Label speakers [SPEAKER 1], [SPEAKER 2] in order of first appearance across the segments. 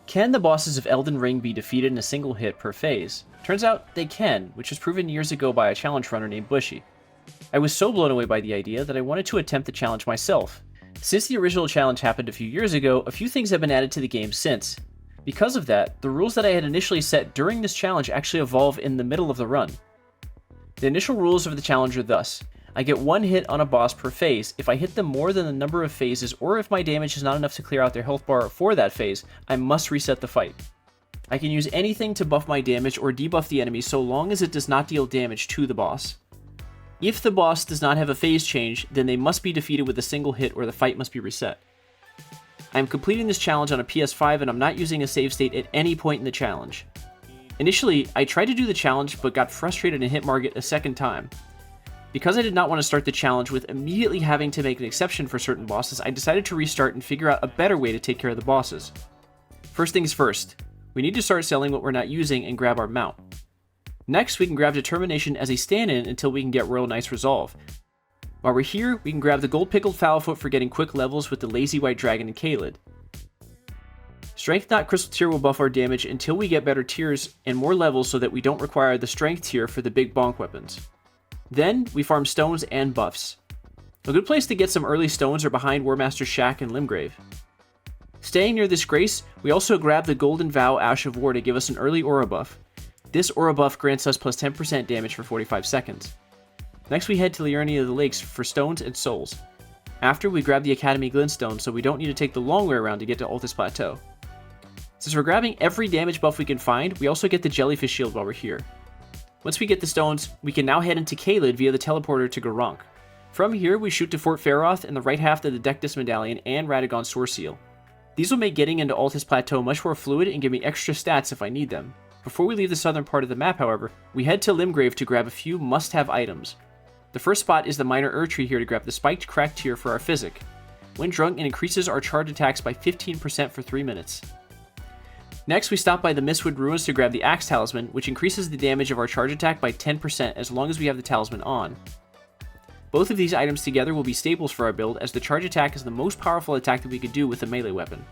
[SPEAKER 1] Can the bosses of Elden Ring be defeated in a single hit per phase? Turns out they can, which was proven years ago by a challenge runner named Bushy. I was so blown away by the idea that I wanted to attempt the challenge myself. Since the original challenge happened a few years ago, a few things have been added to the game since. Because of that, the rules that I had initially set during this challenge actually evolve in the middle of the run. The initial rules of the challenge are thus: I get one hit on a boss per phase. If I hit them more than the number of phases, or if my damage is not enough to clear out their health bar for that phase, I must reset the fight. I can use anything to buff my damage or debuff the enemy so long as it does not deal damage to the boss. If the boss does not have a phase change, then they must be defeated with a single hit or the fight must be reset. I am completing this challenge on a PS5 and I'm not using a save state at any point in the challenge. Initially, I tried to do the challenge but got frustrated and hit Margit a second time. Because I did not want to start the challenge with immediately having to make an exception for certain bosses, I decided to restart and figure out a better way to take care of the bosses. First things first, we need to start selling what we're not using and grab our mount. Next, we can grab Determination as a stand-in until we can get Royal Knight's Resolve. While we're here, we can grab the Gold Pickled Fowlfoot for getting quick levels with the Lazy White Dragon and Caelid. Strength Knot Crystal Tier will buff our damage until we get better tiers and more levels so that we don't require the Strength tier for the big bonk weapons. Then, we farm stones and buffs. A good place to get some early stones are behind Warmaster's Shack and Limgrave. Staying near this grace, we also grab the Golden Vow Ash of War to give us an early aura buff. This aura buff grants us plus 10% damage for 45 seconds. Next we head to Liurnia of the Lakes for stones and souls. After, we grab the Academy Glintstone so we don't need to take the long way around to get to Altus Plateau. Since we're grabbing every damage buff we can find, we also get the Jellyfish Shield while we're here. Once we get the stones, we can now head into Caelid via the teleporter to Garank. From here, we shoot to Fort Faroth and the right half of the Dectus Medallion and Radagon's Sword Seal. These will make getting into Altus Plateau much more fluid and give me extra stats if I need them. Before we leave the southern part of the map, however, we head to Limgrave to grab a few must-have items. The first spot is the Minor Erdtree here to grab the Spiked Crack tier for our Physic. When drunk, it increases our charge attacks by 15% for 3 minutes. Next, we stop by the Mistwood Ruins to grab the Axe Talisman, which increases the damage of our charge attack by 10% as long as we have the talisman on. Both of these items together will be staples for our build, as the charge attack is the most powerful attack that we could do with a melee weapon.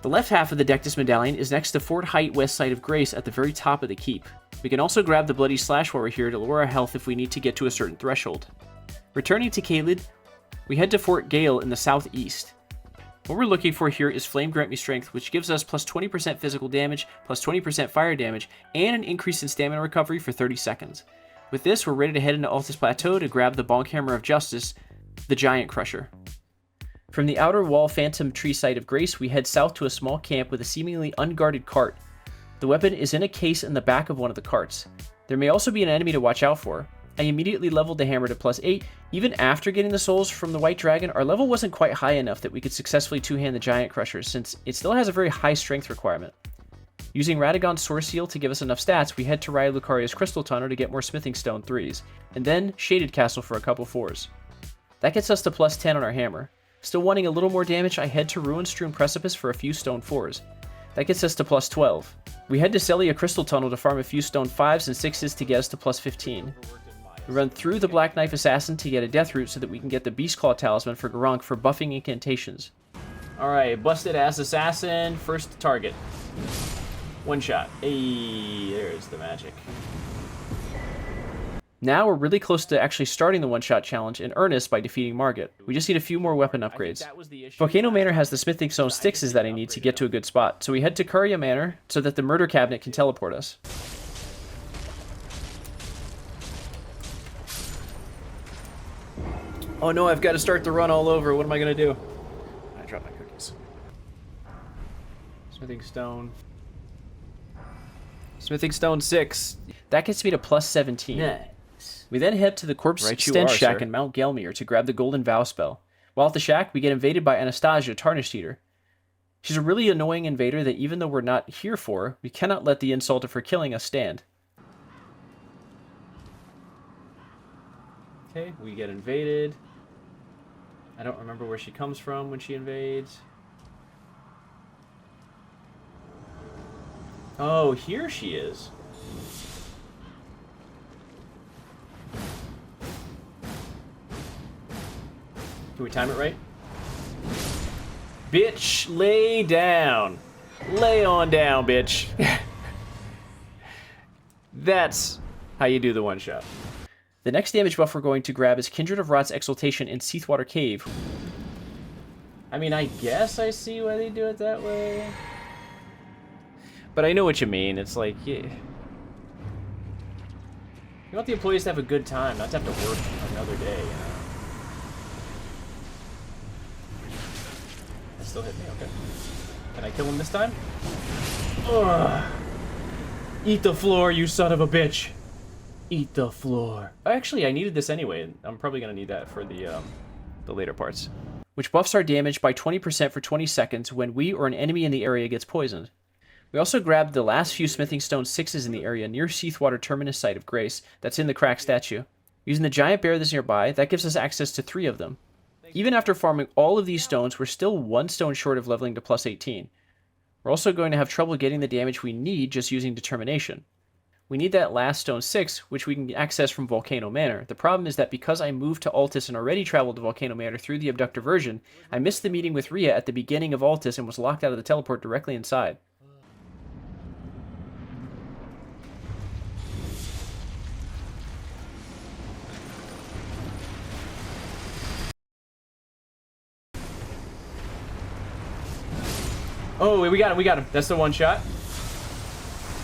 [SPEAKER 1] The left half of the Dectus Medallion is next to Fort Height west side of Grace at the very top of the keep. We can also grab the Bloody Slash while we're here to lower our health if we need to get to a certain threshold. Returning to Caelid, we head to Fort Gale in the southeast. What we're looking for here is Flame Grant Me Strength, which gives us plus 20% physical damage, plus 20% fire damage, and an increase in stamina recovery for 30 seconds. With this, we're ready to head into Altus Plateau to grab the Bonk Hammer of Justice, the Giant Crusher. From the outer wall Phantom Tree site of Grace, we head south to a small camp with a seemingly unguarded cart. The weapon is in a case in the back of one of the carts. There may also be an enemy to watch out for. I immediately leveled the hammer to plus 8. Even after getting the souls from the White Dragon, our level wasn't quite high enough that we could successfully two-hand the Giant Crusher, since it still has a very high strength requirement. Using Radagon's Sword Seal to give us enough stats, we head to Raya Lucaria's Crystal Tunnel to get more Smithing Stone 3s, and then Shaded Castle for a couple 4s. That gets us to plus 10 on our hammer. Still wanting a little more damage, I head to Ruin-Strewn Precipice for a few stone 4s. That gets us to plus 12. We head to Celia Crystal Tunnel to farm a few stone 5s and 6s to get us to plus 15. We run through the Black Knife Assassin to get a Death Root so that we can get the Beast Claw Talisman for Garank for buffing incantations. Alright, busted ass assassin, first target. One shot. Hey, there's the magic. Now we're really close to actually starting the one-shot challenge in earnest by defeating Margit. We just need a few more weapon upgrades. Volcano Manor has the Smithing Stone Styxes that I need to get to a good spot, so we head to Curia Manor so that the Murder Cabinet can teleport us. Oh no, I've got to start the run all over. What am I going to do? I dropped my cookies. Smithing Stone. Smithing Stone 6. That gets me to plus 17. Nice. We then head to the Corpse Stench Shack in Mount Gelmir to grab the Golden Vow spell. While at the shack, we get invaded by Anastasia, Tarnished Eater. She's a really annoying invader that even though we're not here for, we cannot let the insult of her killing us stand. Okay, we get invaded. I don't remember where she comes from when she invades. Oh, here she is. Can we time it right? Bitch, lay down. Lay on down, bitch. That's how you do the one shot. The next damage buff we're going to grab is Kindred of Rot's Exaltation in Seathwater Cave. I mean, I guess I see why they do it that way. But I know what you mean. It's like, yeah. You want the employees to have a good time, not to have to work another day, you know? That still hit me, okay. Can I kill him this time? Ugh. Eat the floor, you son of a bitch. Eat the floor. Actually, I needed this anyway. I'm probably going to need that for the later parts. Which buffs our damage by 20% for 20 seconds when we or an enemy in the area gets poisoned. We also grabbed the last few Smithing Stone 6s in the area near Seathwater Terminus Site of Grace that's in the cracked statue. Using the giant bear that's nearby, that gives us access to 3 of them. Even after farming all of these stones, we're still 1 stone short of leveling to plus 18. We're also going to have trouble getting the damage we need just using Determination. We need that last stone 6, which we can access from Volcano Manor. The problem is that because I moved to Altus and already traveled to Volcano Manor through the Abductor version, I missed the meeting with Rhea at the beginning of Altus and was locked out of the teleport directly inside. Oh, we got him. That's the one shot.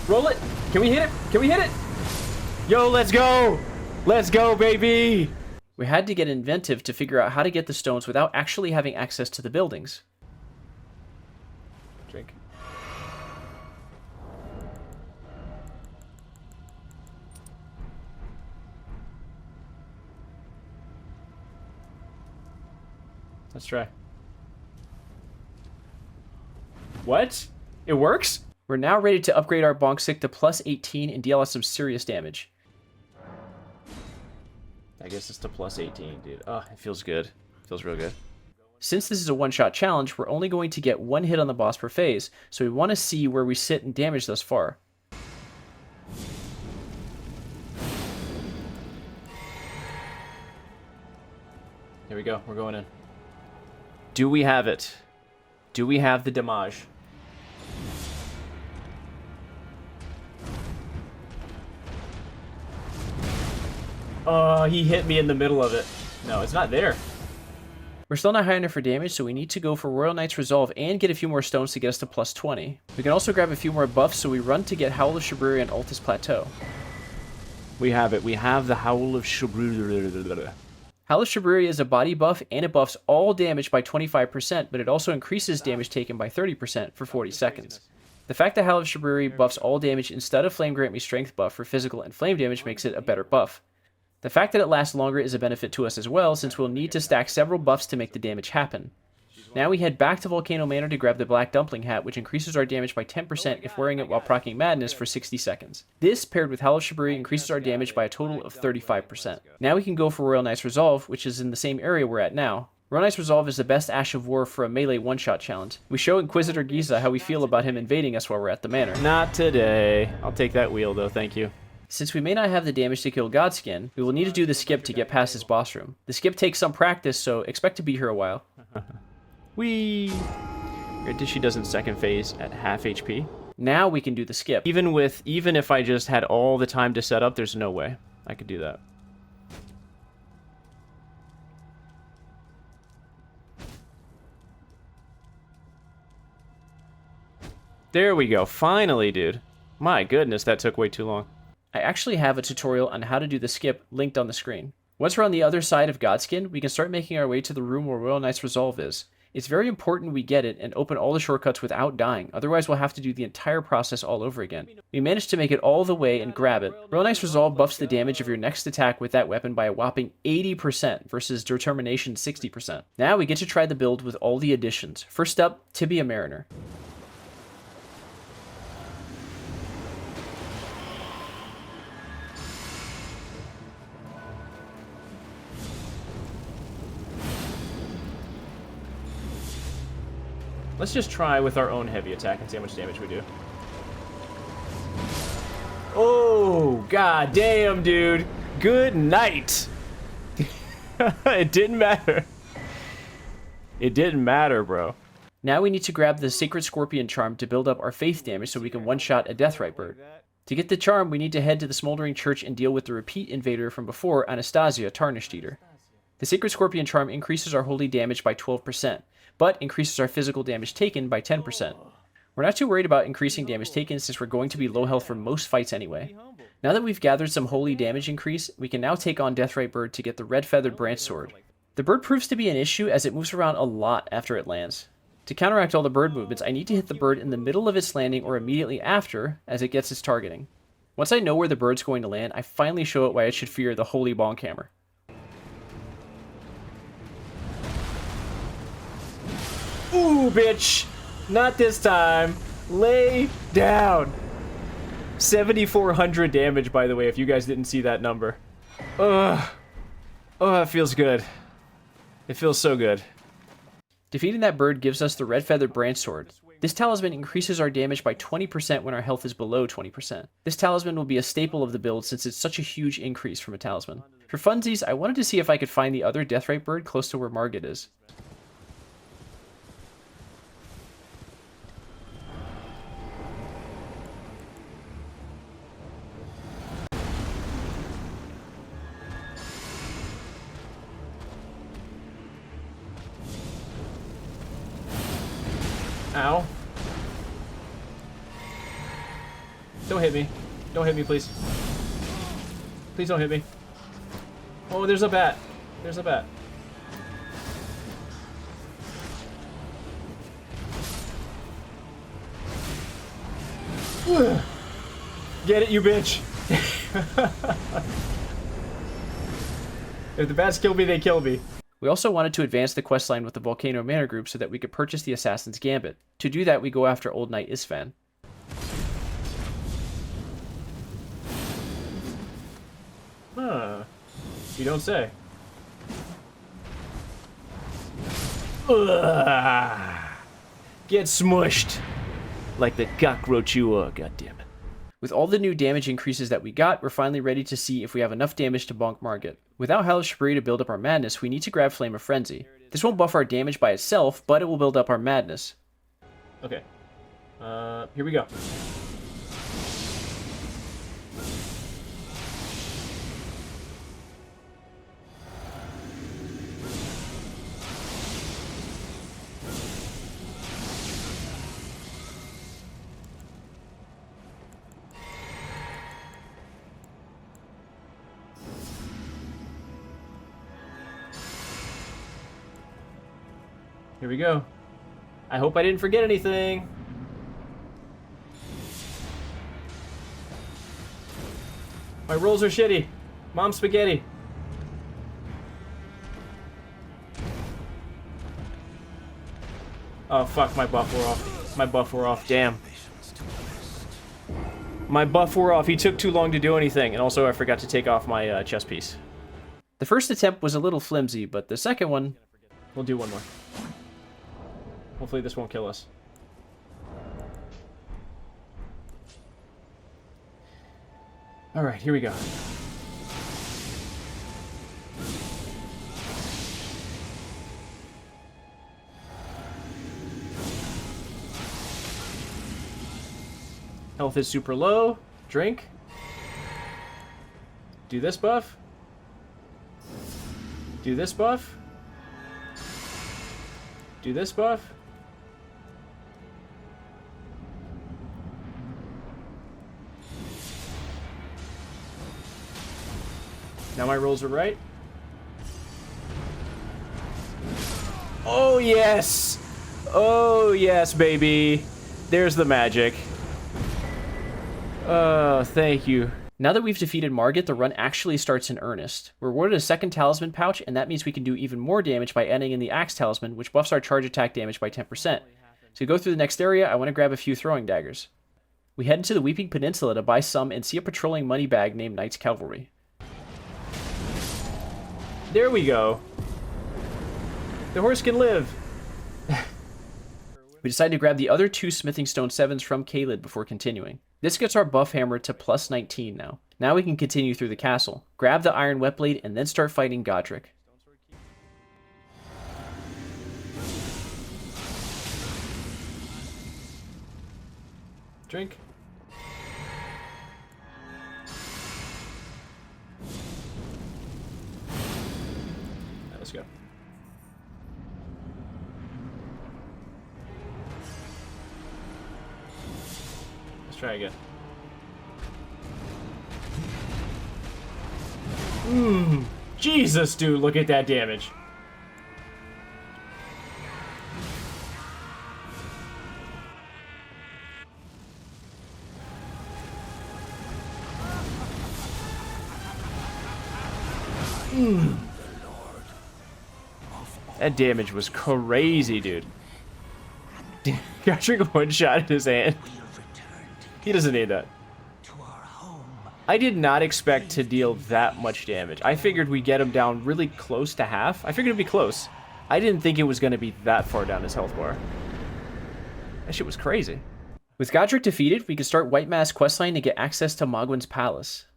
[SPEAKER 1] Roll it. Can we hit it? Can we hit it? Yo, let's go. Let's go, baby. We had to get inventive to figure out how to get the stones without actually having access to the buildings. Drink. Let's try. What? It works? We're now ready to upgrade our Bonking to plus 18 and deal us some serious damage. I guess it's to plus 18, dude. Oh, it feels good. It feels real good. Since this is a one-shot challenge, we're only going to get 1 hit on the boss per phase, so we want to see where we sit in damage thus far. Here we go. We're going in. Do we have it? Do we have the damage? Oh, he hit me in the middle of it. No, it's not there. We're still not high enough for damage, so we need to go for Royal Knight's Resolve and get a few more stones to get us to plus 20. We can also grab a few more buffs, so we run to get Howl of Shabriri and Altus Plateau. We have it. We have the Howl of Shabriri. Howl of Shabriri is a body buff, and it buffs all damage by 25%, but it also increases damage taken by 30% for 40 seconds. The fact that Howl of Shabriri buffs all damage instead of Flame Grant Me Strength buff for physical and flame damage makes it a better buff. The fact that it lasts longer is a benefit to us as well, since we'll need to stack several buffs to make the damage happen. Now we head back to Volcano Manor to grab the Black Dumpling Hat, which increases our damage by 10% if wearing it while proccing Madness for 60 seconds. This, paired with Howl of Shabriri, increases our damage by a total of 35%. Now we can go for Royal Knight's Resolve, which is in the same area we're at now. Royal Knight's Resolve is the best Ash of War for a melee one-shot challenge. We show Inquisitor Giza how we feel about him invading us while we're at the manor. Not today. I'll take that wheel though, thank you. Since we may not have the damage to kill Godskin, we will need to do the skip to get past his boss room. The skip takes some practice, so expect to be here a while. Whee! Granted, she does in second phase at half HP. Now we can do the skip. Even if I just had all the time to set up, there's no way I could do that. There we go. Finally, dude. My goodness, that took way too long. I actually have a tutorial on how to do the skip linked on the screen. Once we're on the other side of Godskin, we can start making our way to the room where Royal Knight's Resolve is. It's very important we get it and open all the shortcuts without dying, otherwise we'll have to do the entire process all over again. We managed to make it all the way and grab it. Royal Knight's Resolve buffs the damage of your next attack with that weapon by a whopping 80% versus Determination 60%. Now we get to try the build with all the additions. First up, Tibia Mariner. Let's just try with our own heavy attack and see how much damage we do. Oh, god damn, dude. Good night. It didn't matter. It didn't matter, bro. Now we need to grab the Sacred Scorpion Charm to build up our faith damage so we can one-shot a Deathrite bird. To get the charm, we need to head to the Smoldering Church and deal with the repeat invader from before, Anastasia, Tarnished Eater. The Sacred Scorpion Charm increases our holy damage by 12%, but increases our physical damage taken by 10%. We're not too worried about increasing damage taken since we're going to be low health for most fights anyway. Now that we've gathered some holy damage increase, we can now take on Deathrite Bird to get the Red Feathered Branch Sword. The bird proves to be an issue as it moves around a lot after it lands. To counteract all the bird movements, I need to hit the bird in the middle of its landing or immediately after as it gets its targeting. Once I know where the bird's going to land, I finally show it why it should fear the Holy Bonk Hammer. Ooh, bitch! Not this time! Lay down! 7,400 damage, by the way, if you guys didn't see that number. Ugh. Oh, it feels good. It feels so good. Defeating that bird gives us the Red Feathered Branch Sword. This talisman increases our damage by 20% when our health is below 20%. This talisman will be a staple of the build since it's such a huge increase from a talisman. For funsies, I wanted to see if I could find the other Deathrite bird close to where Margit is. Ow. Don't hit me. Don't hit me, please. Please don't hit me. Oh, there's a bat. There's a bat. Get it, you bitch. If the bats kill me, they kill me. We also wanted to advance the questline with the Volcano Manor group so that we could purchase the Assassin's Gambit. To do that, we go after Old Knight Isfan. Huh. You don't say. Ugh. Get smushed. Like the cockroach you are, goddammit. With all the new damage increases that we got, we're finally ready to see if we have enough damage to bonk Margit. Without Hellish Spree to build up our madness, we need to grab Flame of Frenzy. This won't buff our damage by itself, but it will build up our madness. Okay. Here we go. Here we go. I hope I didn't forget anything. My rolls are shitty. Mom spaghetti. Oh fuck, my buff wore off. My buff wore off, damn. My buff wore off. He took too long to do anything, and also I forgot to take off my chest piece. The first attempt was a little flimsy, but the second one... We'll do one more. Hopefully this won't kill us. Alright, here we go. Health is super low. Drink. Do this buff. Do this buff. Do this buff. Now my rolls are right. Oh, yes! Oh, yes, baby. There's the magic. Oh, thank you. Now that we've defeated Margit, the run actually starts in earnest. We're awarded a second talisman pouch, and that means we can do even more damage by adding in the axe talisman, which buffs our charge attack damage by 10%. To go through the next area, I want to grab a few throwing daggers. We head into the Weeping Peninsula to buy some and see a patrolling money bag named Knight's Cavalry. There we go. The horse can live. We decide to grab the other two Smithing Stone 7s from Caelid before continuing. This gets our buff hammer to plus 19 now. Now we can continue through the castle, grab the Iron Whetblade, and then start fighting Godric. Drink. Right, let's go. Let's try again. Jesus, dude, look at that damage. That damage was crazy, dude. Got one shot in his hand. He doesn't need that. I did not expect to deal that much damage. I figured we'd get him down really close to half. I figured it'd be close. I didn't think it was going to be that far down his health bar. That shit was crazy. With Godric defeated, we can start White Mask questline to get access to Mogwin's palace.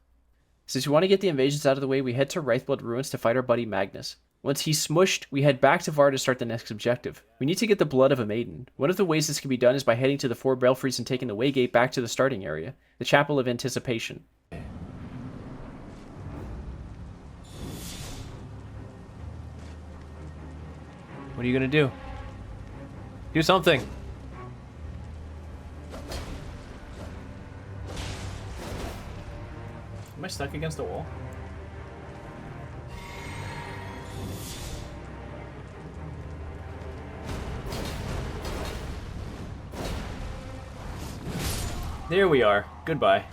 [SPEAKER 1] Since we want to get the invasions out of the way, we head to Wraithblood Ruins to fight our buddy Magnus. Once he's smushed, we head back to Var to start the next objective. We need to get the blood of a maiden. One of the ways this can be done is by heading to the 4 belfries and taking the Waygate back to the starting area, the Chapel of Anticipation. What are you gonna do? Do something! Am I stuck against the wall? There we are. Goodbye.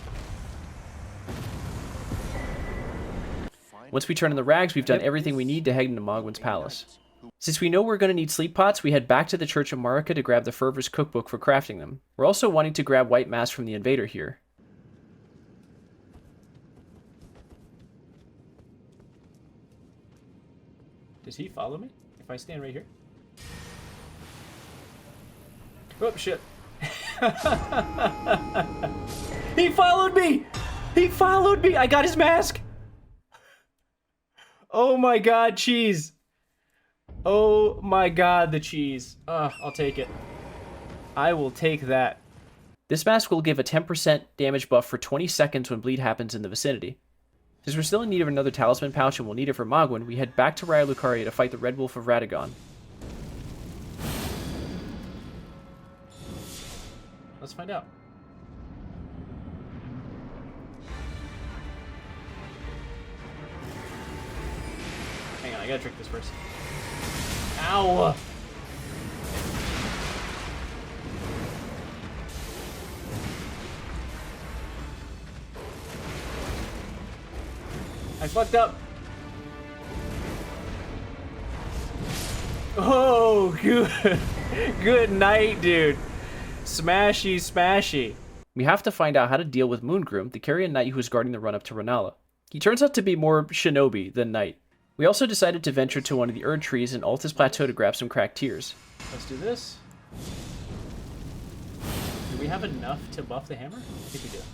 [SPEAKER 1] Once we turn in the rags, we've done everything we need to head into Mogwin's palace. Since we know we're going to need sleep pots, we head back to the Church of Marika to grab the Fervor's cookbook for crafting them. We're also wanting to grab White Mask from the Invader here. Does he follow me if I stand right here? Oh, shit. He followed me! He followed me! I got his mask! Oh my god, cheese! Oh my god, the cheese. I'll take it. I will take that. This mask will give a 10% damage buff for 20 seconds when bleed happens in the vicinity. Since we're still in need of another talisman pouch and we'll need it for Mogwin, we head back to Raya Lucaria to fight the Red Wolf of Radagon. Let's find out. Hang on, I gotta trick this first. Ow! I fucked up. Oh, good. Good night, dude. Smashy, smashy. We have to find out how to deal with Moongroom, the Carrion Knight who is guarding the run-up to Renala. He turns out to be more shinobi than knight. We also decided to venture to one of the Erd trees in Altus Plateau to grab some cracked tears. Let's do this. Do we have enough to buff the hammer? I think we do.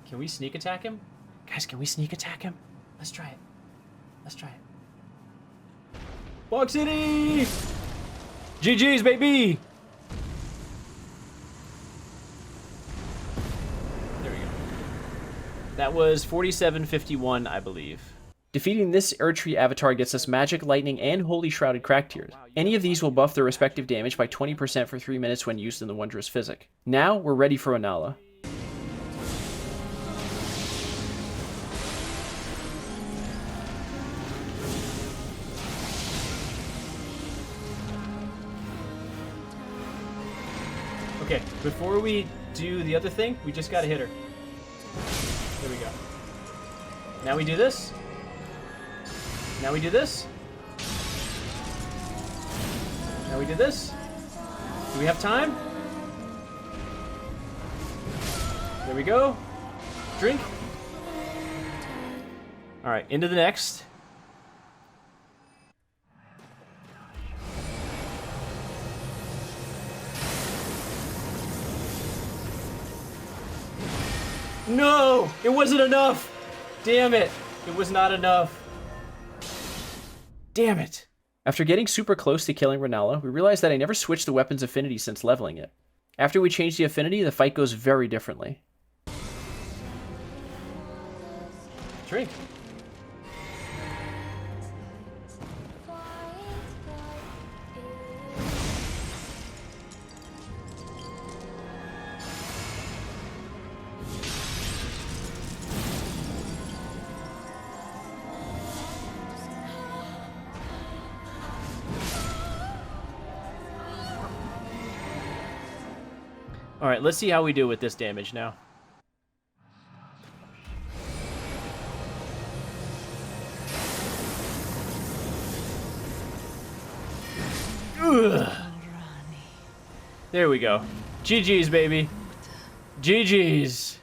[SPEAKER 1] Can we sneak attack him? Guys, can we sneak attack him? Let's try it. Let's try it. Bog City! GG's, baby! There we go. That was 4751, I believe. Defeating this Erdtree avatar gets us Magic, Lightning, and Holy Shrouded Crack Tears. Any of these will buff their respective damage by 20% for 3 minutes when used in the Wondrous Physic. Now, we're ready for Renala. Okay, before we do the other thing, we just gotta hit her. There we go. Now we do this. Now we do this. Now we do this. Do we have time? There we go. Drink. Alright, into the next. No! It wasn't enough! Damn it! It was not enough. Damn it! After getting super close to killing Renala, we realized that I never switched the weapon's affinity since leveling it. After we change the affinity, the fight goes very differently. Drink. Alright, let's see how we do with this damage now. Ugh. There we go. GG's, baby. GG's.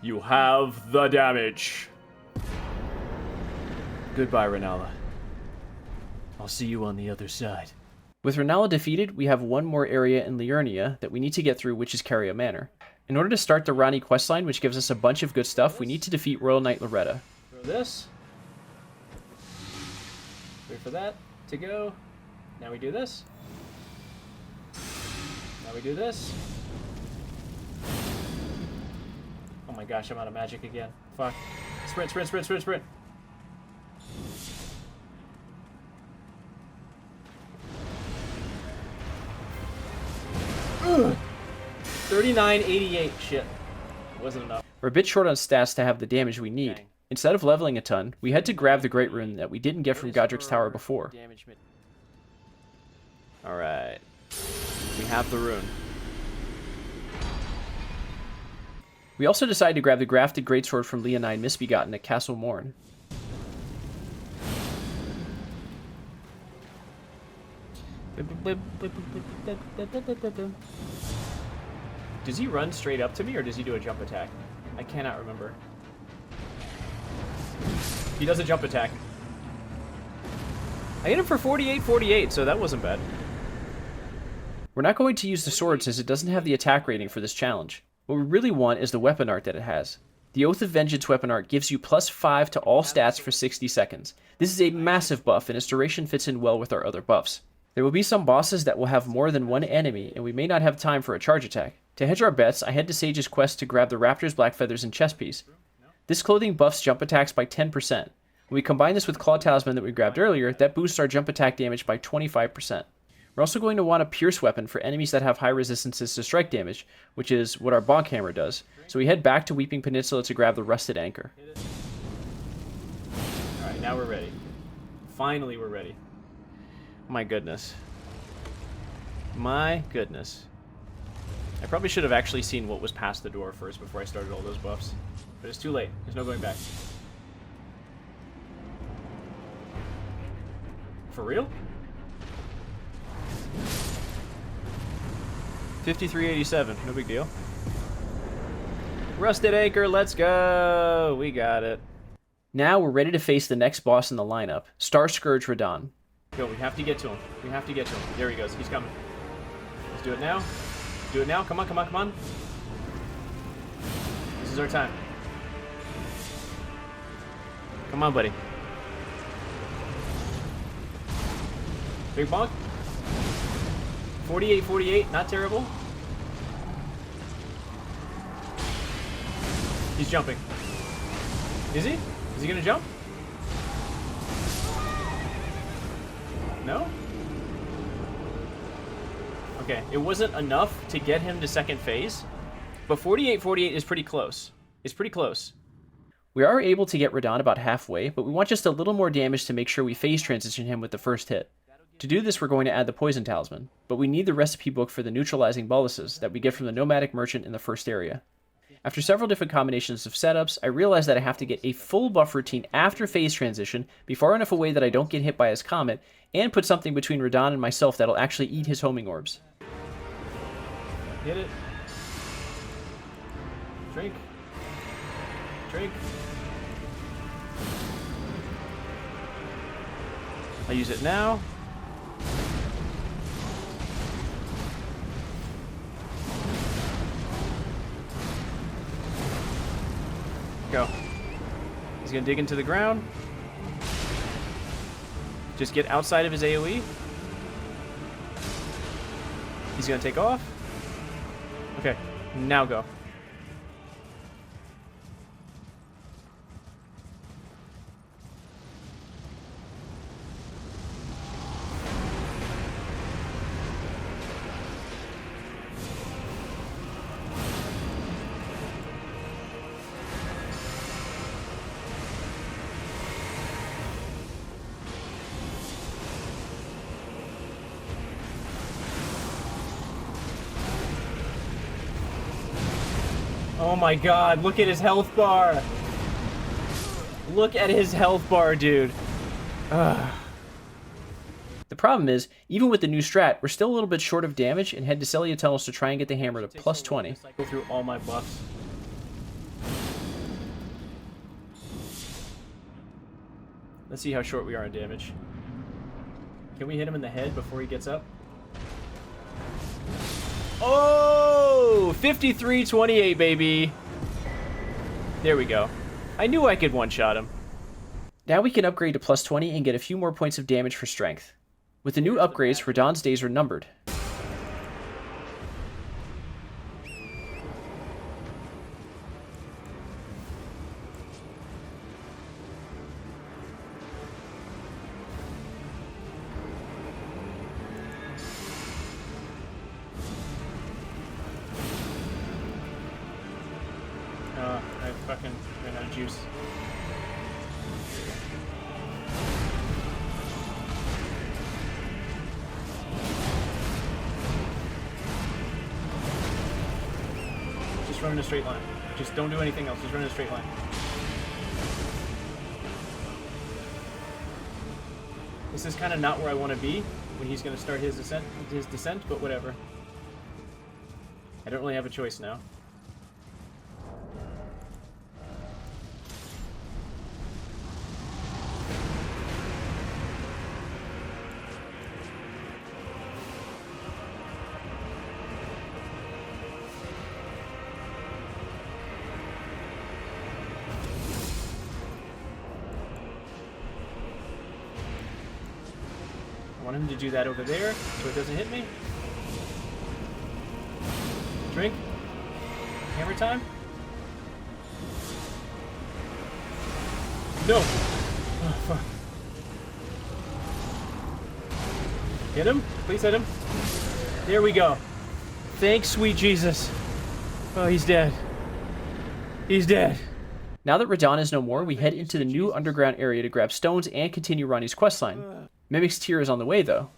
[SPEAKER 1] You have the damage. Goodbye, Renala. I'll see you on the other side. With Renala defeated, we have one more area in Liurnia that we need to get through, which is Caria Manor. In order to start the Ranni questline, which gives us a bunch of good stuff, we need to defeat Royal Knight Loretta. Throw this. Wait for that to go. Now we do this. Now we do this. Oh my gosh, I'm out of magic again. Fuck. Sprint, sprint, sprint, sprint, sprint. Ugh. 3988. Shit. Wasn't enough. We're a bit short on stats to have the damage we need. Dang. Instead of leveling a ton, we had to grab the Great Rune that we didn't get from Godric's Tower before. Alright. We have the rune. We also decided to grab the Grafted Greatsword from Leonine Misbegotten at Castle Morn. Does he run straight up to me, or does he do a jump attack? I cannot remember. He does a jump attack. I hit him for 48, so that wasn't bad. We're not going to use the sword since it doesn't have the attack rating for this challenge. What we really want is the weapon art that it has. The Oath of Vengeance weapon art gives you +5 to all stats for 60 seconds. This is a massive buff, and its duration fits in well with our other buffs. There will be some bosses that will have more than one enemy, and we may not have time for a charge attack. To hedge our bets, I head to Sage's quest to grab the Raptor's Black Feathers and chest piece. This clothing buffs jump attacks by 10%. When we combine this with Claw Talisman that we grabbed earlier, that boosts our jump attack damage by 25%. We're also going to want a Pierce weapon for enemies that have high resistances to strike damage, which is what our Bonk Hammer does. So we head back to Weeping Peninsula to grab the Rusted Anchor. Alright, now we're ready. Finally we're ready. My goodness. My goodness. I probably should have actually seen what was past the door first before I started all those buffs. But it's too late. There's no going back. For real? 5387. No big deal. Rusted Anchor, let's go! We got it. Now we're ready to face the next boss in the lineup, Star Scourge Radahn. Go, we have to get to him. We have to get to him. There he goes. He's coming. Let's do it now. Do it now. Come on, come on, come on. This is our time. Come on, buddy. Big bonk. 48, not terrible. He's jumping. Is he? Is he gonna jump? No? Okay, it wasn't enough to get him to second phase, but 48 is pretty close. It's pretty close. We are able to get Radahn about halfway, but we want just a little more damage to make sure we phase transition him with the first hit. To do this, we're going to add the Poison Talisman, but we need the recipe book for the neutralizing boluses that we get from the Nomadic Merchant in the first area. After several different combinations of setups, I realize that I have to get a full buff routine after phase transition, be far enough away that I don't get hit by his comet, and put something between Radahn and myself that'll actually eat his homing orbs. Hit it. Drink. Drink. I'll use it now. Go. He's gonna dig into the ground. Just get outside of his AoE. He's gonna take off. Okay, now go. Oh my god, look at his health bar! Look at his health bar, dude. Ugh. The problem is, even with the new strat, we're still a little bit short of damage and head to Celia Tunnels to try and get the hammer to plus 20. Go through all my buffs. Let's see how short we are on damage. Can we hit him in the head before he gets up? Oh! 53-28, baby! There we go. I knew I could one-shot him. Now we can upgrade to plus 20 and get a few more points of damage for strength. With the new upgrades, Radahn's days are numbered. I fucking ran out of juice. Just run in a straight line. Just don't do anything else. Just run in a straight line. This is kind of not where I want to be when he's going to start his descent, but whatever. I don't really have a choice now. I want him to do that over there so it doesn't hit me. Drink. Hammer time. No. Oh, fuck. Hit him. Please hit him. There we go. Thanks, sweet Jesus. Oh, he's dead. He's dead. Now that Radahn is no more, we head into the new underground area to grab stones and continue Ronnie's questline. Mimic's Tear is on the way, though.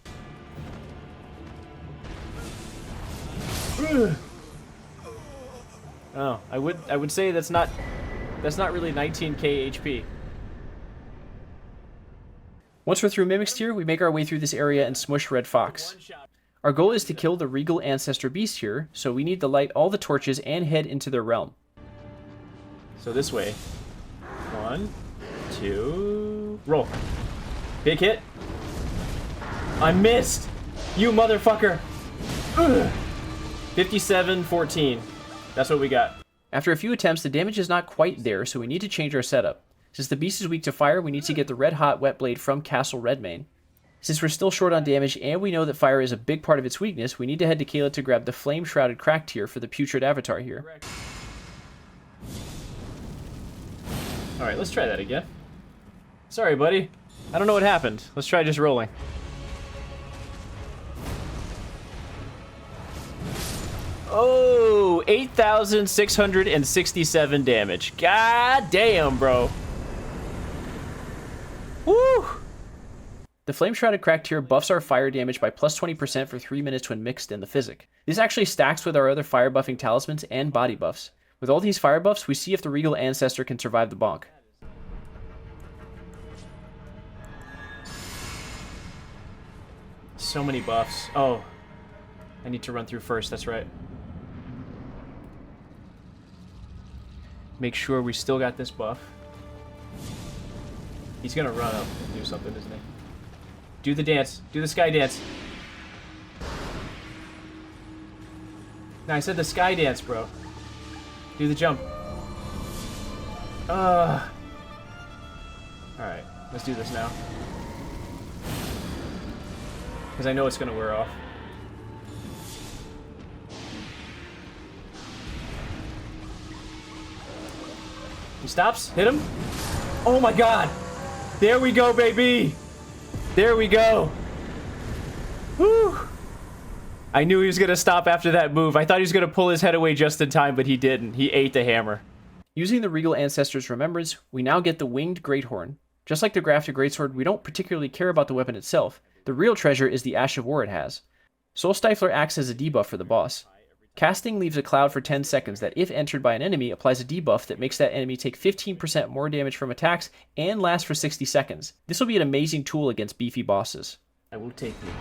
[SPEAKER 1] Oh, I would say that's not really 19k HP. Once we're through Mimic's Tear, we make our way through this area and smush Red Fox. Our goal is to kill the Regal Ancestor Beast here, so we need to light all the torches and head into their realm. So this way. 1, 2, roll. Big hit. I missed! You motherfucker! 57-14. That's what we got. After a few attempts, the damage is not quite there, so we need to change our setup. Since the beast is weak to fire, we need to get the red hot wet blade from Castle Redmane. Since we're still short on damage and we know that fire is a big part of its weakness, we need to head to Kayla to grab the flame shrouded crack tier for the putrid avatar here. Alright, let's try that again. Sorry, buddy. I don't know what happened. Let's try just rolling. Oh, 8,667 damage. God damn, bro. Woo! The Flame Shrouded Crack tier buffs our fire damage by plus 20% for 3 minutes when mixed in the physic. This actually stacks with our other fire buffing talismans and body buffs. With all these fire buffs, we see if the Regal Ancestor can survive the bonk. So many buffs. Oh, I need to run through first, that's right. Make sure we still got this buff. He's gonna run up and do something, isn't he? Do the dance. Do the sky dance. No, I said the sky dance, bro. Do the jump. Alright, let's do this now. Because I know it's gonna wear off. He stops. Hit him. Oh my god. There we go, baby. There we go. Whew. I knew he was going to stop after that move. I thought he was going to pull his head away just in time, but he didn't. He ate the hammer. Using the Regal Ancestors' Remembrance, we now get the Winged Greathorn. Just like the Grafted Greatsword, we don't particularly care about the weapon itself. The real treasure is the Ash of War it has. Soul Stifler acts as a debuff for the boss. Casting leaves a cloud for 10 seconds that, if entered by an enemy, applies a debuff that makes that enemy take 15% more damage from attacks and lasts for 60 seconds. This will be an amazing tool against beefy bosses. I will take you.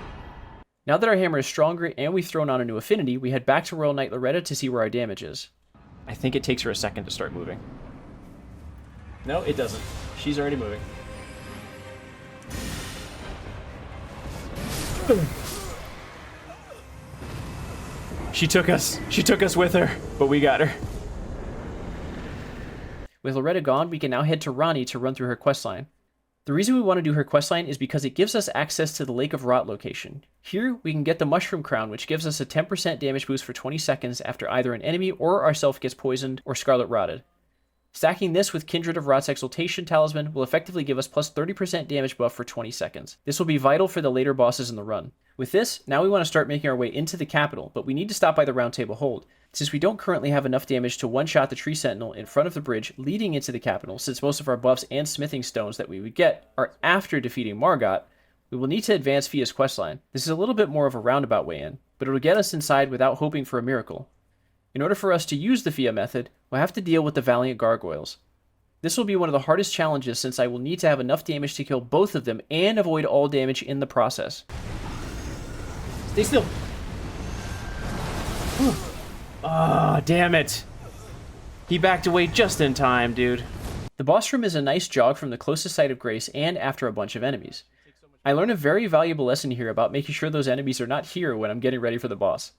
[SPEAKER 1] Now that our hammer is stronger and we've thrown on a new affinity, we head back to Royal Knight Loretta to see where our damage is. I think it takes her a second to start moving. No, it doesn't. She's already moving. She took us with her, but we got her. With Loretta gone, we can now head to Ronnie to run through her questline. The reason we want to do her questline is because it gives us access to the Lake of Rot location. Here, we can get the Mushroom Crown, which gives us a 10% damage boost for 20 seconds after either an enemy or ourself gets poisoned or Scarlet Rotted. Stacking this with Kindred of Rot's Exaltation Talisman will effectively give us plus 30% damage buff for 20 seconds. This will be vital for the later bosses in the run. With this, now we want to start making our way into the capital, but we need to stop by the Round Table Hold, since we don't currently have enough damage to one-shot the Tree Sentinel in front of the bridge leading into the capital, since most of our buffs and smithing stones that we would get are after defeating Margot. We will need to advance Fia's questline. This is a little bit more of a roundabout way in, but it'll get us inside without hoping for a miracle. In order for us to use the Fia method, we'll have to deal with the Valiant Gargoyles. This will be one of the hardest challenges since I will need to have enough damage to kill both of them and avoid all damage in the process. Stay still. Ah, oh, damn it. He backed away just in time, dude. The boss room is a nice jog from the closest site of Grace and after a bunch of enemies. I learned a very valuable lesson here about making sure those enemies are not here when I'm getting ready for the boss.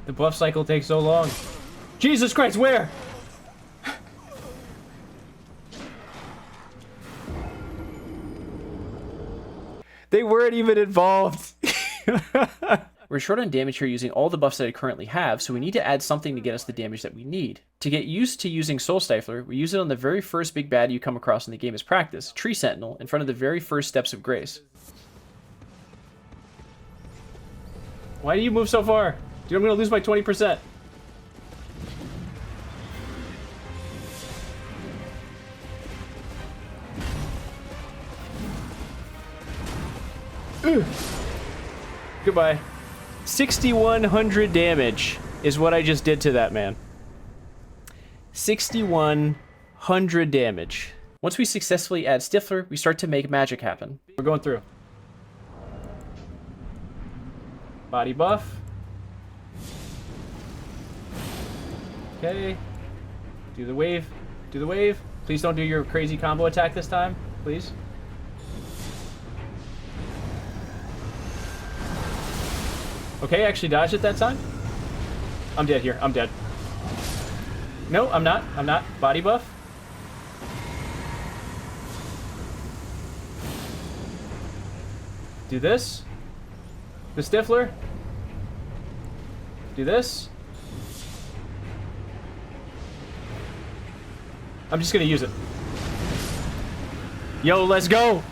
[SPEAKER 1] The buff cycle takes so long. Jesus Christ, where? They weren't even involved. We're short on damage here using all the buffs that I currently have, so we need to add something to get us the damage that we need. To get used to using Soul Stifler, we use it on the very first big bad you come across in the game as practice, Tree Sentinel, in front of the very first steps of Grace. Why do you move so far? Dude, I'm gonna lose my 20%. Goodbye. 6,100 damage is what I just did to that man. 6,100 damage. Once we successfully add Stifler, we start to make magic happen. We're going through. Body buff. Okay. Do the wave. Do the wave. Please don't do your crazy combo attack this time. Please. Okay, actually dodged it that time. I'm dead here. I'm dead. No, I'm not. I'm not. Body buff. Do this. The Stifler. Do this. I'm just gonna use it. Yo, let's go!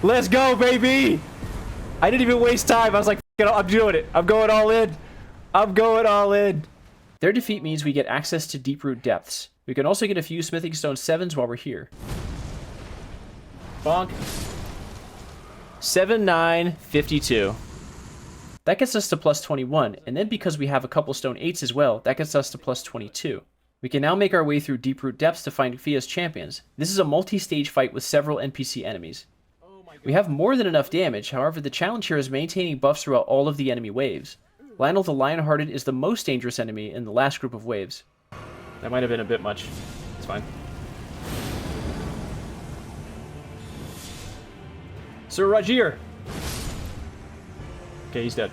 [SPEAKER 1] Let's go, baby! I didn't even waste time. I was like, I'm doing it. I'm going all in. I'm going all in. Their defeat means we get access to Deeproot Depths. We can also get a few Smithing Stone 7s while we're here. Bonk. 7, 9, 52. That gets us to plus 21, and then because we have a couple Stone 8s as well, that gets us to plus 22. We can now make our way through Deeproot Depths to find Fia's champions. This is a multi-stage fight with several NPC enemies. We have more than enough damage, however the challenge here is maintaining buffs throughout all of the enemy waves. Lionel the Lionhearted is the most dangerous enemy in the last group of waves. That might have been a bit much. It's fine. Sir Rajir! Okay, he's dead.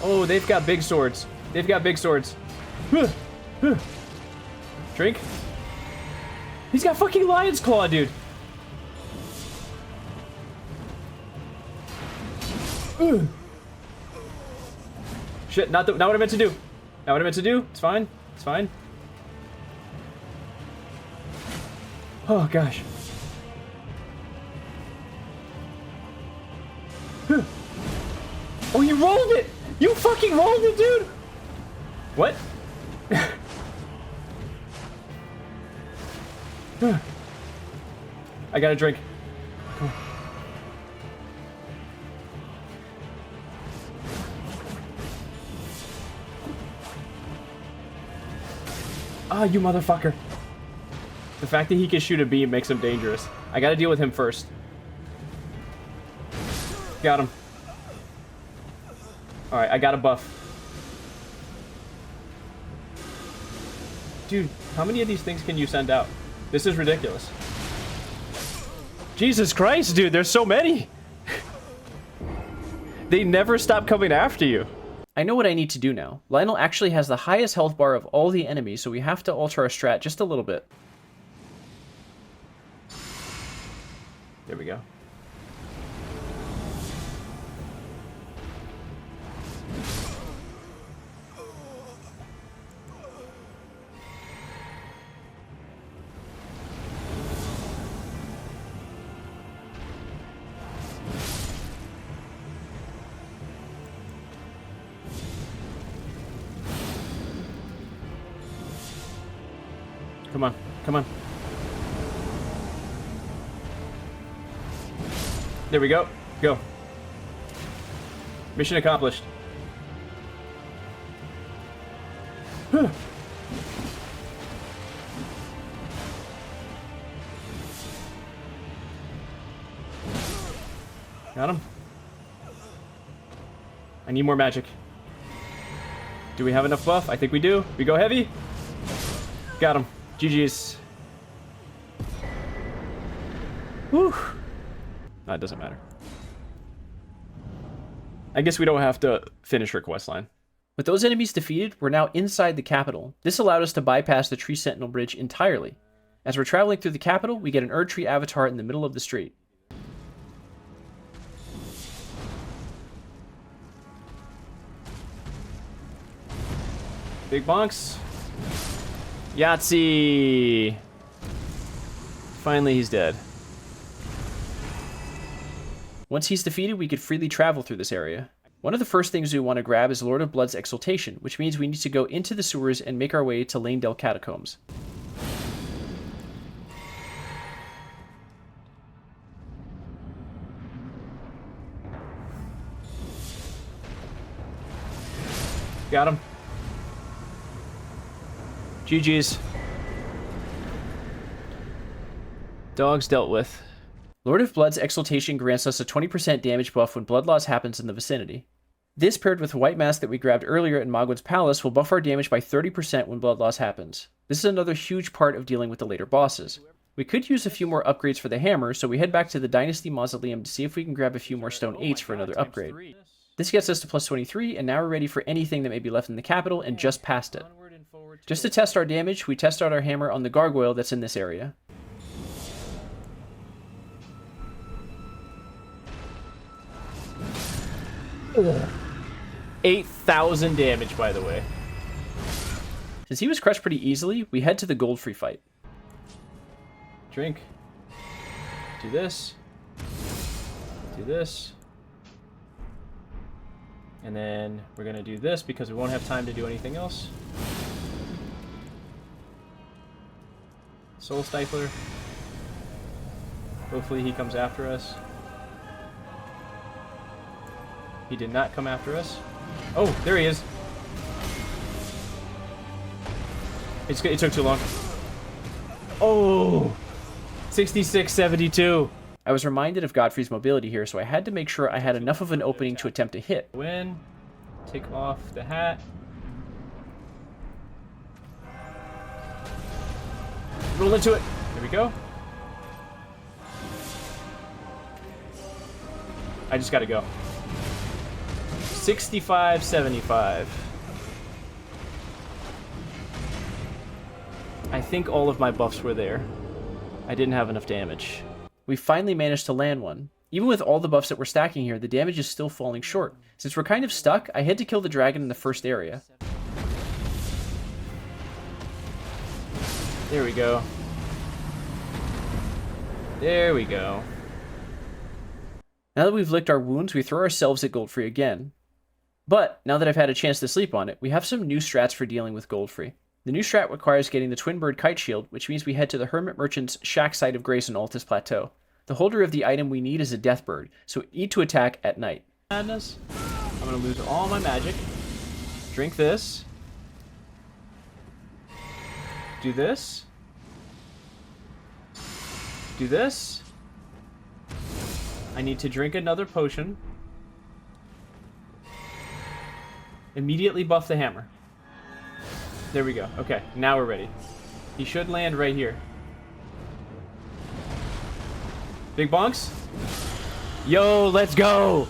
[SPEAKER 1] Oh, they've got big swords. They've got big swords. Drink. He's got fucking lion's claw, dude. Ugh. Shit, not what I meant to do. Not what I meant to do. It's fine. It's fine. Oh, gosh. Oh, you rolled it! You fucking rolled it, dude! What? I got a drink. Ah, you motherfucker. The fact that he can shoot a beam makes him dangerous. I gotta deal with him first. Got him. Alright, I got a buff. Dude, how many of these things can you send out? This is ridiculous. Jesus Christ, dude, there's so many! They never stop coming after you. I know what I need to do now. Lionel actually has the highest health bar of all the enemies, so we have to alter our strat just a little bit. There we go. Come on, come on. There we go. Go. Mission accomplished. Got him. I need more magic. Do we have enough buff? I think we do. We go heavy. Got him. GG's. Whew. No, it doesn't matter. I guess we don't have to finish her questline. With those enemies defeated, we're now inside the capital. This allowed us to bypass the Tree Sentinel Bridge entirely. As we're traveling through the capital, we get an Erd Tree avatar in the middle of the street. Big bonks. Yahtzee! Finally, he's dead. Once he's defeated, we could freely travel through this area. One of the first things we want to grab is Lord of Blood's Exaltation, which means we need to go into the sewers and make our way to Lanedale Catacombs. Got him. GG's. Dogs dealt with. Lord of Blood's Exaltation grants us a 20% damage buff when blood loss happens in the vicinity. This, paired with the white mask that we grabbed earlier in Mogwin's Palace, will buff our damage by 30% when blood loss happens. This is another huge part of dealing with the later bosses. We could use a few more upgrades for the hammer, so we head back to the Dynasty Mausoleum to see if we can grab a few more stone 8s for another upgrade. This gets us to plus 23, and now we're ready for anything that may be left in the capital and just past it. Just to test our damage, we test out our hammer on the gargoyle that's in this area. Ugh. 8,000 damage, by the way. Since he was crushed pretty easily, we head to the gold free fight. Drink. Do this. Do this. And then we're going to do this because we won't have time to do anything else. Soul Stifler. Hopefully he comes after us. He did not come after us. Oh, there he is. It took too long. Oh! 66-72. I was reminded of Godfrey's mobility here, so I had to make sure I had enough of an opening to attempt to hit. Win. Take off the hat. Roll into it. There we go. I just gotta go. 65-75. I think all of my buffs were there. I didn't have enough damage. We finally managed to land one. Even with all the buffs that we're stacking here, the damage is still falling short. Since we're kind of stuck, I had to kill the dragon in the first area. There we go. There we go. Now that we've licked our wounds, we throw ourselves at Goldfree again. But, now that I've had a chance to sleep on it, we have some new strats for dealing with Goldfree. The new strat requires getting the Twin Bird Kite Shield, which means we head to the Hermit Merchant's Shack site of Grace on Altus Plateau. The holder of the item we need is a Death Bird, so we need to attack at night. Madness. I'm gonna lose all my magic. Drink this. Do this. Do this. I need to drink another potion. Immediately buff the hammer. There we go. Okay, now we're ready. He should land right here. Big bonks. Yo, let's go.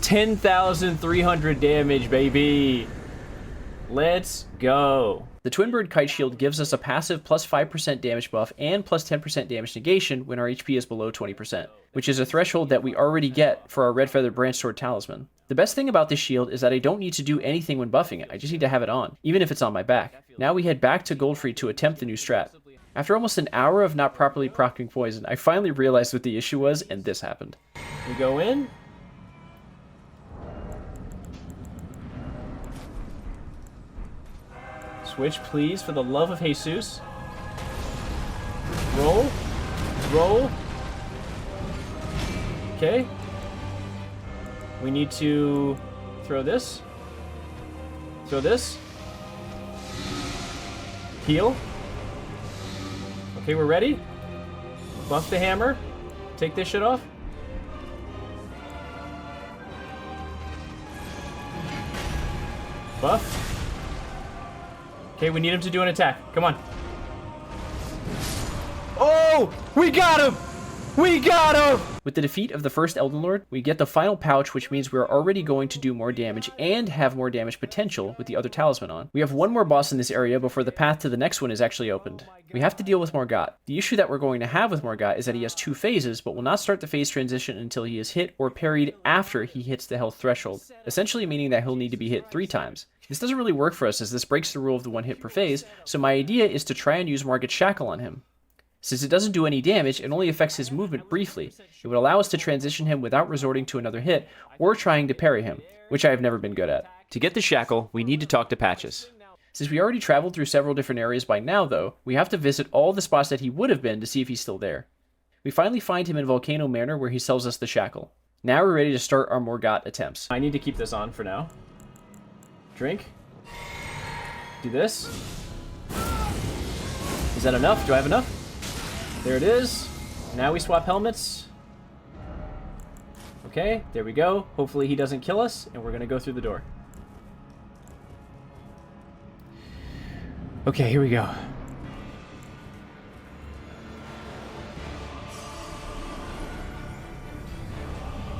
[SPEAKER 1] 10,300 damage, baby. Let's go. The Twin Bird Kite Shield gives us a passive plus 5% damage buff and plus 10% damage negation when our HP is below 20%, which is a threshold that we already get for our Red Feather Branch Sword Talisman. The best thing about this shield is that I don't need to do anything when buffing it, I just need to have it on, even if it's on my back. Now we head back to Goldfree to attempt the new strat. After almost an hour of not properly proccing poison, I finally realized what the issue was, and this happened. We go in. Switch, please, for the love of Jesus. Roll. Roll. Okay. We need to throw this. Throw this. Heal. Okay, we're ready. Buff the hammer. Take this shit off. Buff. Okay, we need him to do an attack. Come on. Oh! We got him! We got him! With the defeat of the first Elden Lord, we get the final pouch, which means we're already going to do more damage and have more damage potential with the other talisman on. We have one more boss in this area before the path to the next one is actually opened. We have to deal with Morgott. The issue that we're going to have with Morgott is that he has 2 phases, but will not start the phase transition until he is hit or parried after he hits the health threshold, essentially meaning that he'll need to be hit 3 times. This doesn't really work for us as this breaks the rule of the 1 hit per phase, so my idea is to try and use Morgott's Shackle on him. Since it doesn't do any damage, it only affects his movement briefly. It would allow us to transition him without resorting to another hit, or trying to parry him, which I have never been good at. To get the Shackle, we need to talk to Patches. Since we already traveled through several different areas by now, though, we have to visit all the spots that he would have been to see if he's still there. We finally find him in Volcano Manor, where he sells us the Shackle. Now we're ready to start our Morgott attempts. I need to keep this on for now. Drink. Do this. Is that enough? Do I have enough? There it is. Now we swap helmets. Okay, there we go. Hopefully he doesn't kill us, and we're gonna go through the door. Okay, here we go.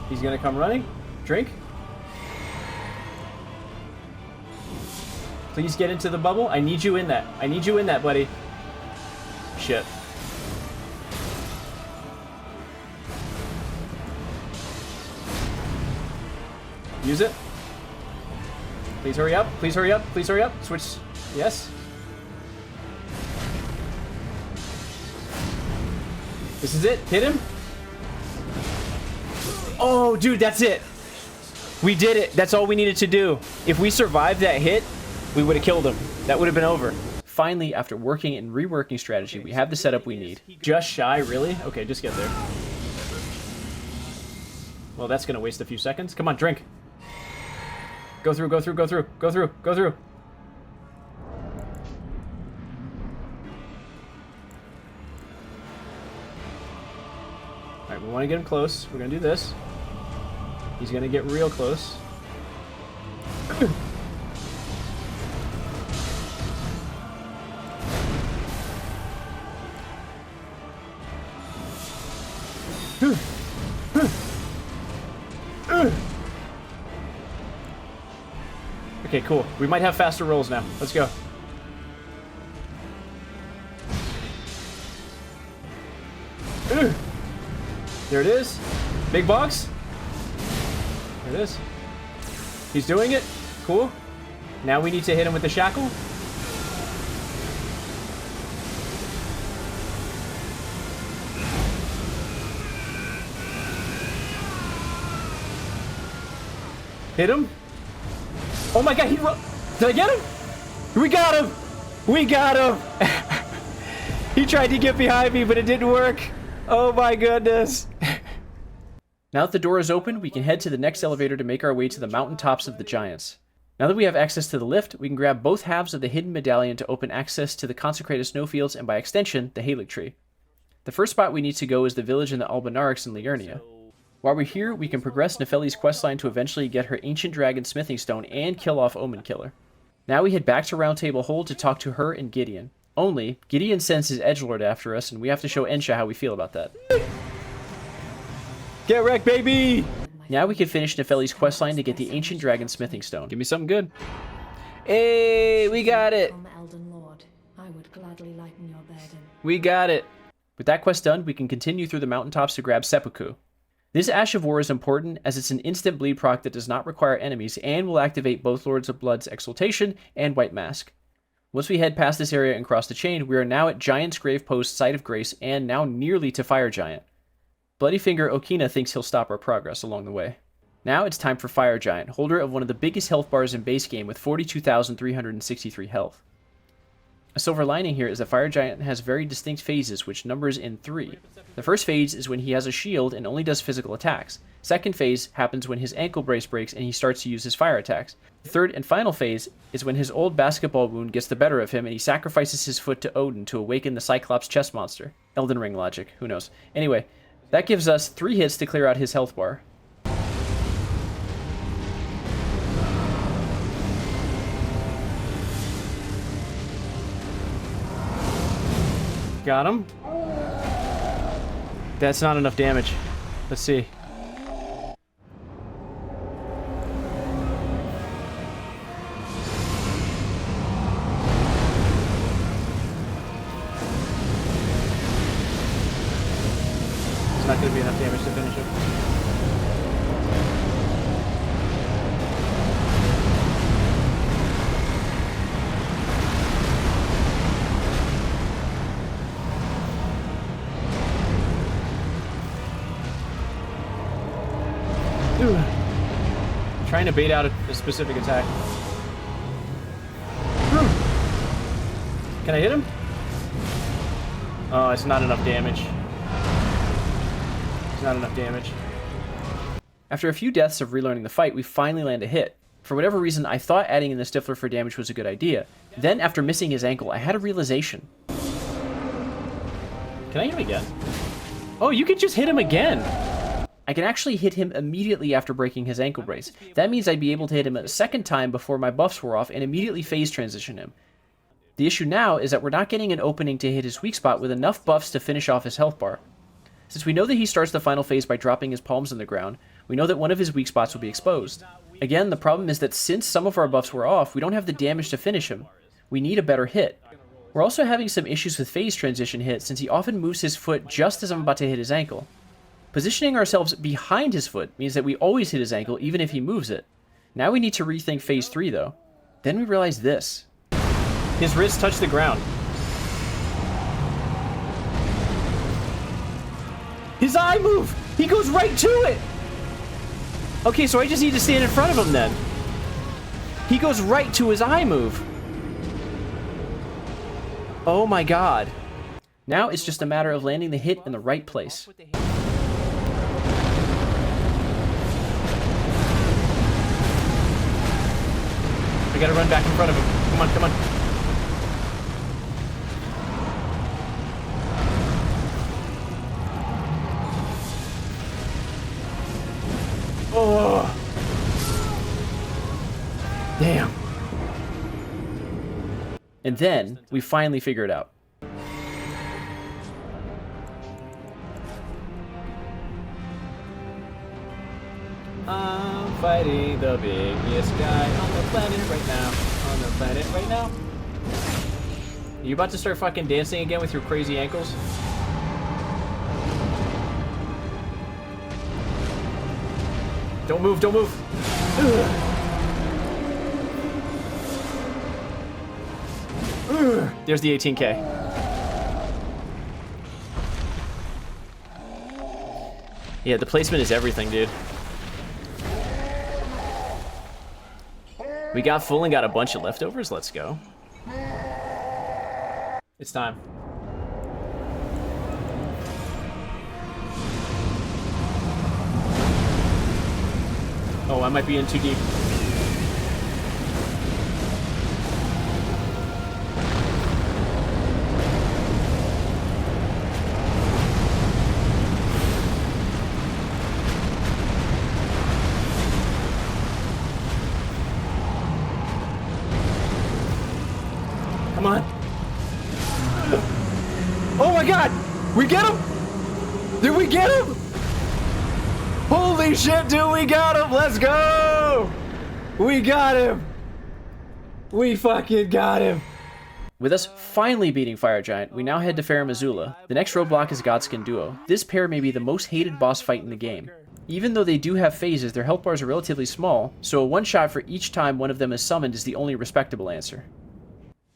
[SPEAKER 1] He's gonna come running. Drink. Please get into the bubble. I need you in that. I need you in that, buddy. Shit. Use it. Please hurry up. Please hurry up. Please hurry up. Switch. Yes. This is it. Hit him. Oh, dude, that's it. We did it. That's all we needed to do. If we survived that hit, we would have killed him. That would have been over. Finally, after working and reworking strategy, we have the setup we need. Just shy, really? Okay, just get there. Well, that's gonna waste a few seconds. Come on, drink. Go through, go through, go through, go through, go through. Alright, we want to get him close. We're gonna do this. He's gonna get real close. Okay, cool. We might have faster rolls now. Let's go. There it is. Big box. There it is. He's doing it. Cool. Now we need to hit him with the shackle. Hit him. Oh my god, he did I get him? We got him! We got him! He tried to get behind me, but it didn't work. Oh my goodness. Now that the door is open, we can head to the next elevator to make our way to the mountaintops of the Giants. Now that we have access to the lift, we can grab both halves of the hidden medallion to open access to the consecrated snowfields and by extension, the Halig tree. The first spot we need to go is the village in the Albinarics in Liurnia. While we're here, we can progress Nefeli's questline to eventually get her ancient dragon smithing stone and kill off Omen Killer. Now we head back to Roundtable Hold to talk to her and Gideon. Only, Gideon sends his edgelord after us, and we have to show Ensha how we feel about that. Get wrecked, baby! Now we can finish Nefeli's questline to get the ancient dragon smithing stone. Give me something good. Hey, we got it! We got it! With that quest done, we can continue through the mountaintops to grab Seppuku. This Ash of War is important as it's an instant bleed proc that does not require enemies and will activate both Lords of Blood's Exaltation and White Mask. Once we head past this area and cross the chain, we are now at Giant's Grave Post, Site of Grace, and now nearly to Fire Giant. Bloodyfinger Okina thinks he'll stop our progress along the way. Now it's time for Fire Giant, holder of one of the biggest health bars in base game with 42,363 health. A silver lining here is that Fire Giant has very distinct phases, which numbers in 3. The first phase is when he has a shield and only does physical attacks. Second phase happens when his ankle brace breaks and he starts to use his fire attacks. The third and final phase is when his old basketball wound gets the better of him and he sacrifices his foot to Odin to awaken the Cyclops chess monster. Elden Ring logic, who knows. Anyway, that gives us 3 hits to clear out his health bar. Got him. That's not enough damage. Let's see. It's not going to be enough damage to finish it. Trying to bait out a specific attack. Can I hit him? Oh, it's not enough damage. It's not enough damage. After a few deaths of relearning the fight, we finally land a hit. For whatever reason, I thought adding in the Stifler for damage was a good idea. Then, after missing his ankle, I had a realization. Can I hit him again? Oh, you can just hit him again! I can actually hit him immediately after breaking his ankle brace. That means I'd be able to hit him a second time before my buffs were off and immediately phase transition him. The issue now is that we're not getting an opening to hit his weak spot with enough buffs to finish off his health bar. Since we know that he starts the final phase by dropping his palms on the ground, we know that one of his weak spots will be exposed. Again, the problem is that since some of our buffs were off, we don't have the damage to finish him. We need a better hit. We're also having some issues with phase transition hit since he often moves his foot just as I'm about to hit his ankle. Positioning ourselves behind his foot means that we always hit his ankle even if he moves it. Now we need to rethink phase 3 though. Then we realize this. His wrist touched the ground. His eye move! He goes right to it! Okay, so I just need to stand in front of him then. He goes right to his eye move. Oh my god. Now it's just a matter of landing the hit in the right place. We gotta run back in front of him. Come on, come on. Oh! Damn. And then, we finally figure it out. I'm fighting the biggest guy on the planet right now. On the planet right now. Are you about to start fucking dancing again with your crazy ankles? Don't move, don't move. There's the 18K. Yeah, the placement is everything, dude. We got full and got a bunch of leftovers. Let's go. It's time. Oh, I might be in too deep. Come on. Oh my god! We get him! Did we get him? Holy shit, dude, we got him! Let's go! We got him! We fucking got him! With us finally beating Fire Giant, we now head to Farum Azula. The next roadblock is Godskin Duo. This pair may be the most hated boss fight in the game. Even though they do have phases, their health bars are relatively small, so a one-shot for each time one of them is summoned is the only respectable answer.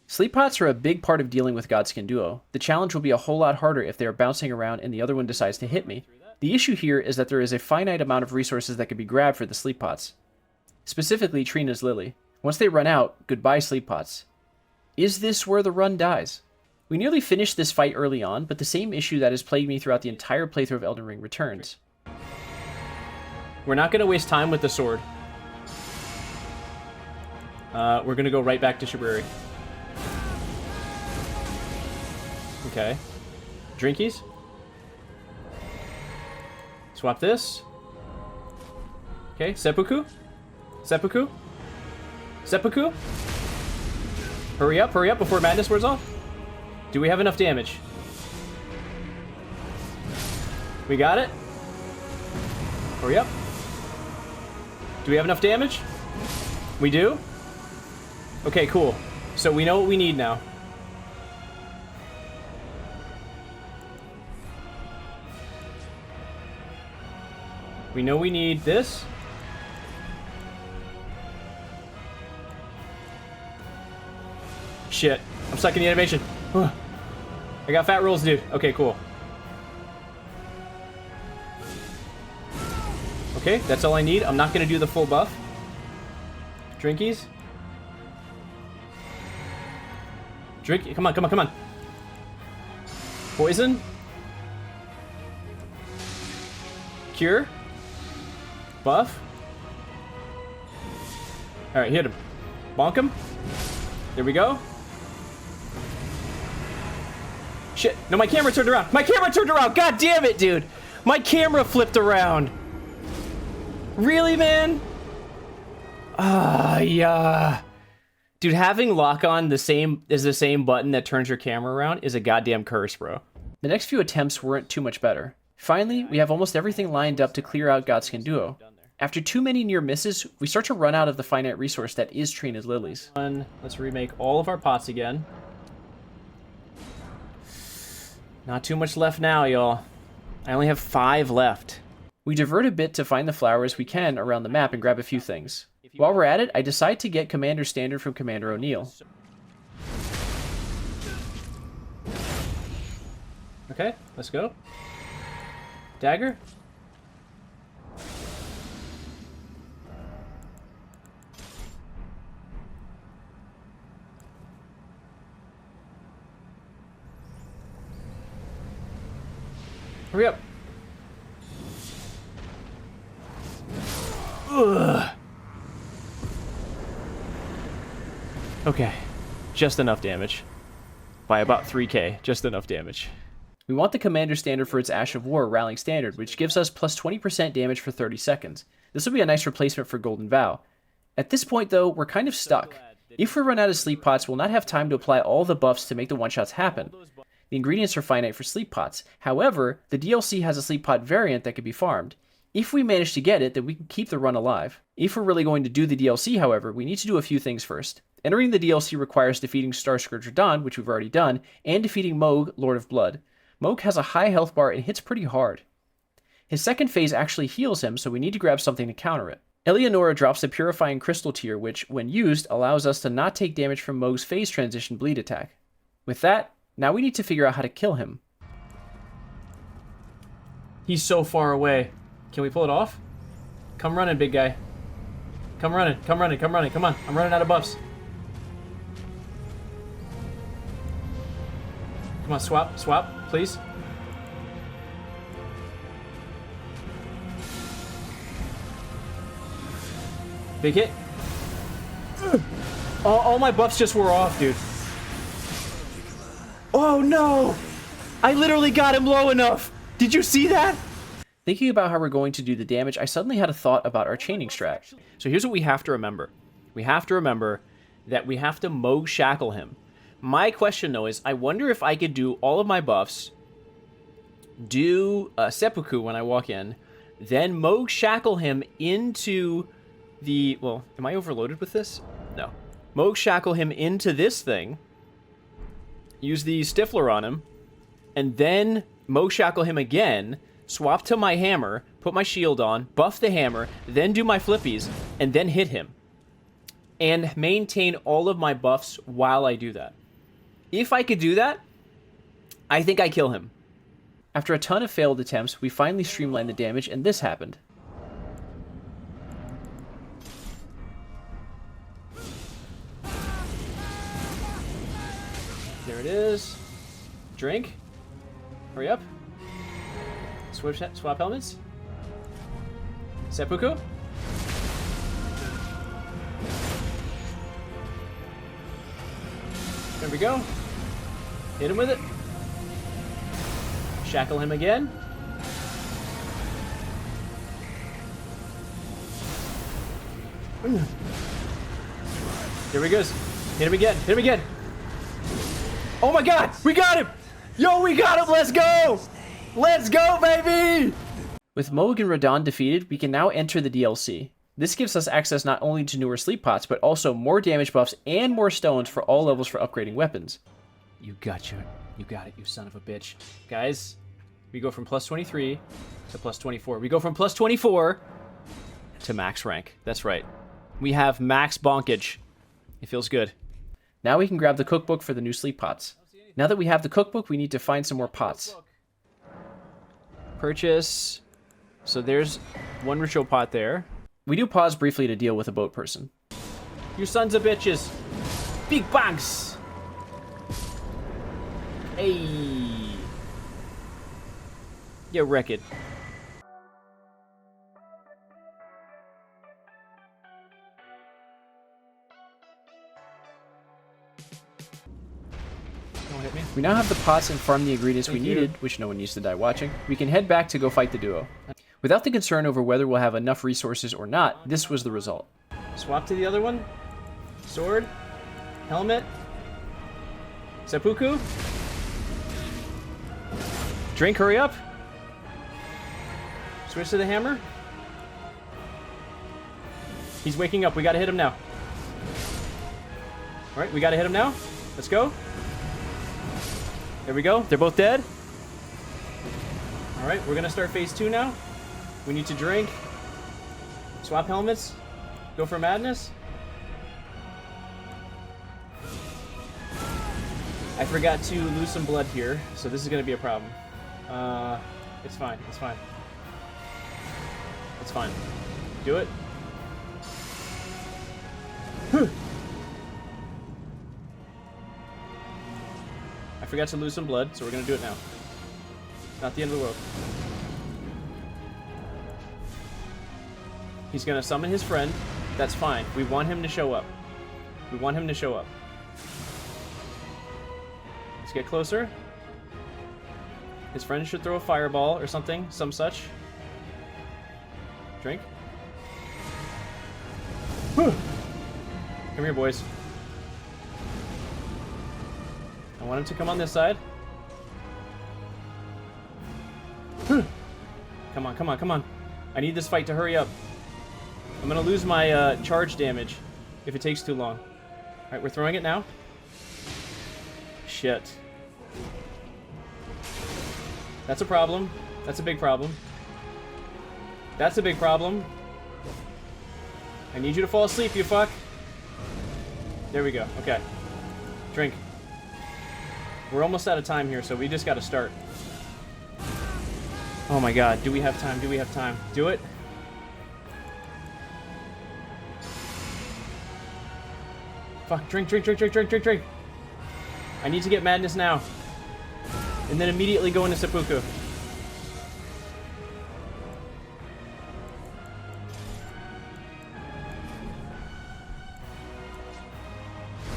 [SPEAKER 1] Sleep pots are a big part of dealing with Godskin Duo. The challenge will be a whole lot harder if they are bouncing around and the other one decides to hit me. The issue here is that there is a finite amount of resources that can be grabbed for the sleep pots. Specifically, Trina's Lily. Once they run out, goodbye sleep pots. Is this where the run dies? We nearly finished this fight early on, but the same issue that has plagued me throughout the entire playthrough of Elden Ring returns. We're not going to waste time with the sword. We're going to go right back to Shibuya. Okay. Drinkies. Swap this. Okay, seppuku. Seppuku. Seppuku. Hurry up before madness wears off. Do we have enough damage? We got it. Hurry up. Do we have enough damage? We do? Okay, cool. So we know what we need now. We know we need this. Shit. I'm stuck in the animation. I got fat rolls, dude. Okay, cool. Okay, that's all I need. I'm not going to do the full buff. Drinkies. Drink. Come on, come on, come on. Poison. Cure. Buff. Alright, hit him. Bonk him. There we go. Shit. No, my camera turned around. My camera turned around. God damn it, dude. My camera flipped around. Really, man? Yeah. Dude, having lock on the same button that turns your camera around is a goddamn curse, bro. The next few attempts weren't too much better. Finally, we have almost everything lined up to clear out Godskin Duo. After too many near misses, we start to run out of the finite resource that is Trina's Lilies. Let's remake all of our pots again. Not too much left now, y'all. I only have 5 left. We divert a bit to find the flowers we can around the map and grab a few things. While we're at it, I decide to get Commander Standard from Commander O'Neill. Okay, let's go. Dagger? Hurry up. Ugh. Okay, just enough damage. By about 3k, just enough damage. We want the Commander Standard for its Ash of War Rallying Standard, which gives us plus 20% damage for 30 seconds. This will be a nice replacement for Golden Vow. At this point though, we're kind of stuck. If we run out of sleep pots, we'll not have time to apply all the buffs to make the one-shots happen. The ingredients are finite for sleep pots. However, the DLC has a sleep pot variant that can be farmed. If we manage to get it, then we can keep the run alive. If we're really going to do the DLC, however, we need to do a few things first. Entering the DLC requires defeating Starscourge Radahn, which we've already done, and defeating Mohg, Lord of Blood. Mohg has a high health bar and hits pretty hard. His second phase actually heals him, so we need to grab something to counter it. Eleonora drops the Purifying Crystal tier, which, when used, allows us to not take damage from Mohg's phase transition bleed attack. With that, now we need to figure out how to kill him. He's so far away. Can we pull it off? Come running, big guy. Come running, come running, come running, come on. I'm running out of buffs. Come on, swap, swap, please. Big hit. All my buffs just wore off, dude. Oh no! I literally got him low enough! Did you see that? Thinking about how we're going to do the damage, I suddenly had a thought about our chaining strat. So here's what we have to remember. We have to remember that we have to Mohg shackle him. My question though is, I wonder if I could do all of my buffs, do seppuku when I walk in, then Mohg shackle him into the... Well, am I overloaded with this? No. Mohg shackle him into this thing, use the Stifler on him, and then Mohg shackle him again, swap to my hammer, put my shield on, buff the hammer, then do my flippies, and then hit him. And maintain all of my buffs while I do that. If I could do that, I think I kill him. After a ton of failed attempts, we finally streamlined the damage, and this happened. There it is. Drink. Hurry up. Swap helmets. Seppuku. There we go. Hit him with it. Shackle him again. There he goes. Hit him again. Hit him again. Oh my god! We got him! Yo, we got him! Let's go! Let's go, baby! With Mohg and Radahn defeated, we can now enter the DLC. This gives us access not only to newer sleep pots, but also more damage buffs and more stones for all levels for upgrading weapons. You gotcha. You got it, you son of a bitch. Guys, we go from plus 23 to plus 24. We go from plus 24 to max rank. That's right. We have max bonkage. It feels good. Now we can grab the cookbook for the new sleep pots. Now that we have the cookbook, we need to find some more pots. Purchase. So there's one ritual pot there. We do pause briefly to deal with a boat person. You sons of bitches. Big bangs. Hey. You wreck it. We now have the pots and farm the ingredients we needed, which no one needs to die watching. We can head back to go fight the duo. Without the concern over whether we'll have enough resources or not, this was the result. Swap to the other one. Sword. Helmet. Seppuku. Drink, hurry up. Switch to the hammer. He's waking up. We gotta hit him now. Alright, we gotta hit him now. Let's go. There we go. They're both dead. Alright, we're gonna start phase 2 now. We need to drink. Swap helmets. Go for madness. I forgot to lose some blood here, so this is gonna be a problem. It's fine. It's fine. It's fine. Do it. I forgot to lose some blood, so we're gonna do it now. Not the end of the world. He's gonna summon his friend. That's fine. We want him to show up. We want him to show up. Let's get closer. His friend should throw a fireball or something, some such. Drink. Come here, boys. I want him to come on this side. Come on, come on, come on. I need this fight to hurry up. I'm gonna lose my charge damage if it takes too long. Alright, we're throwing it now. Shit. That's a problem. That's a big problem. That's a big problem. I need you to fall asleep, you fuck. There we go. Okay. Drink. We're almost out of time here, so we just gotta start. Oh my god. Do we have time? Do we have time? Do it. Fuck. Drink, drink, drink, drink, drink, drink, drink. I need to get madness now. And then immediately go into seppuku.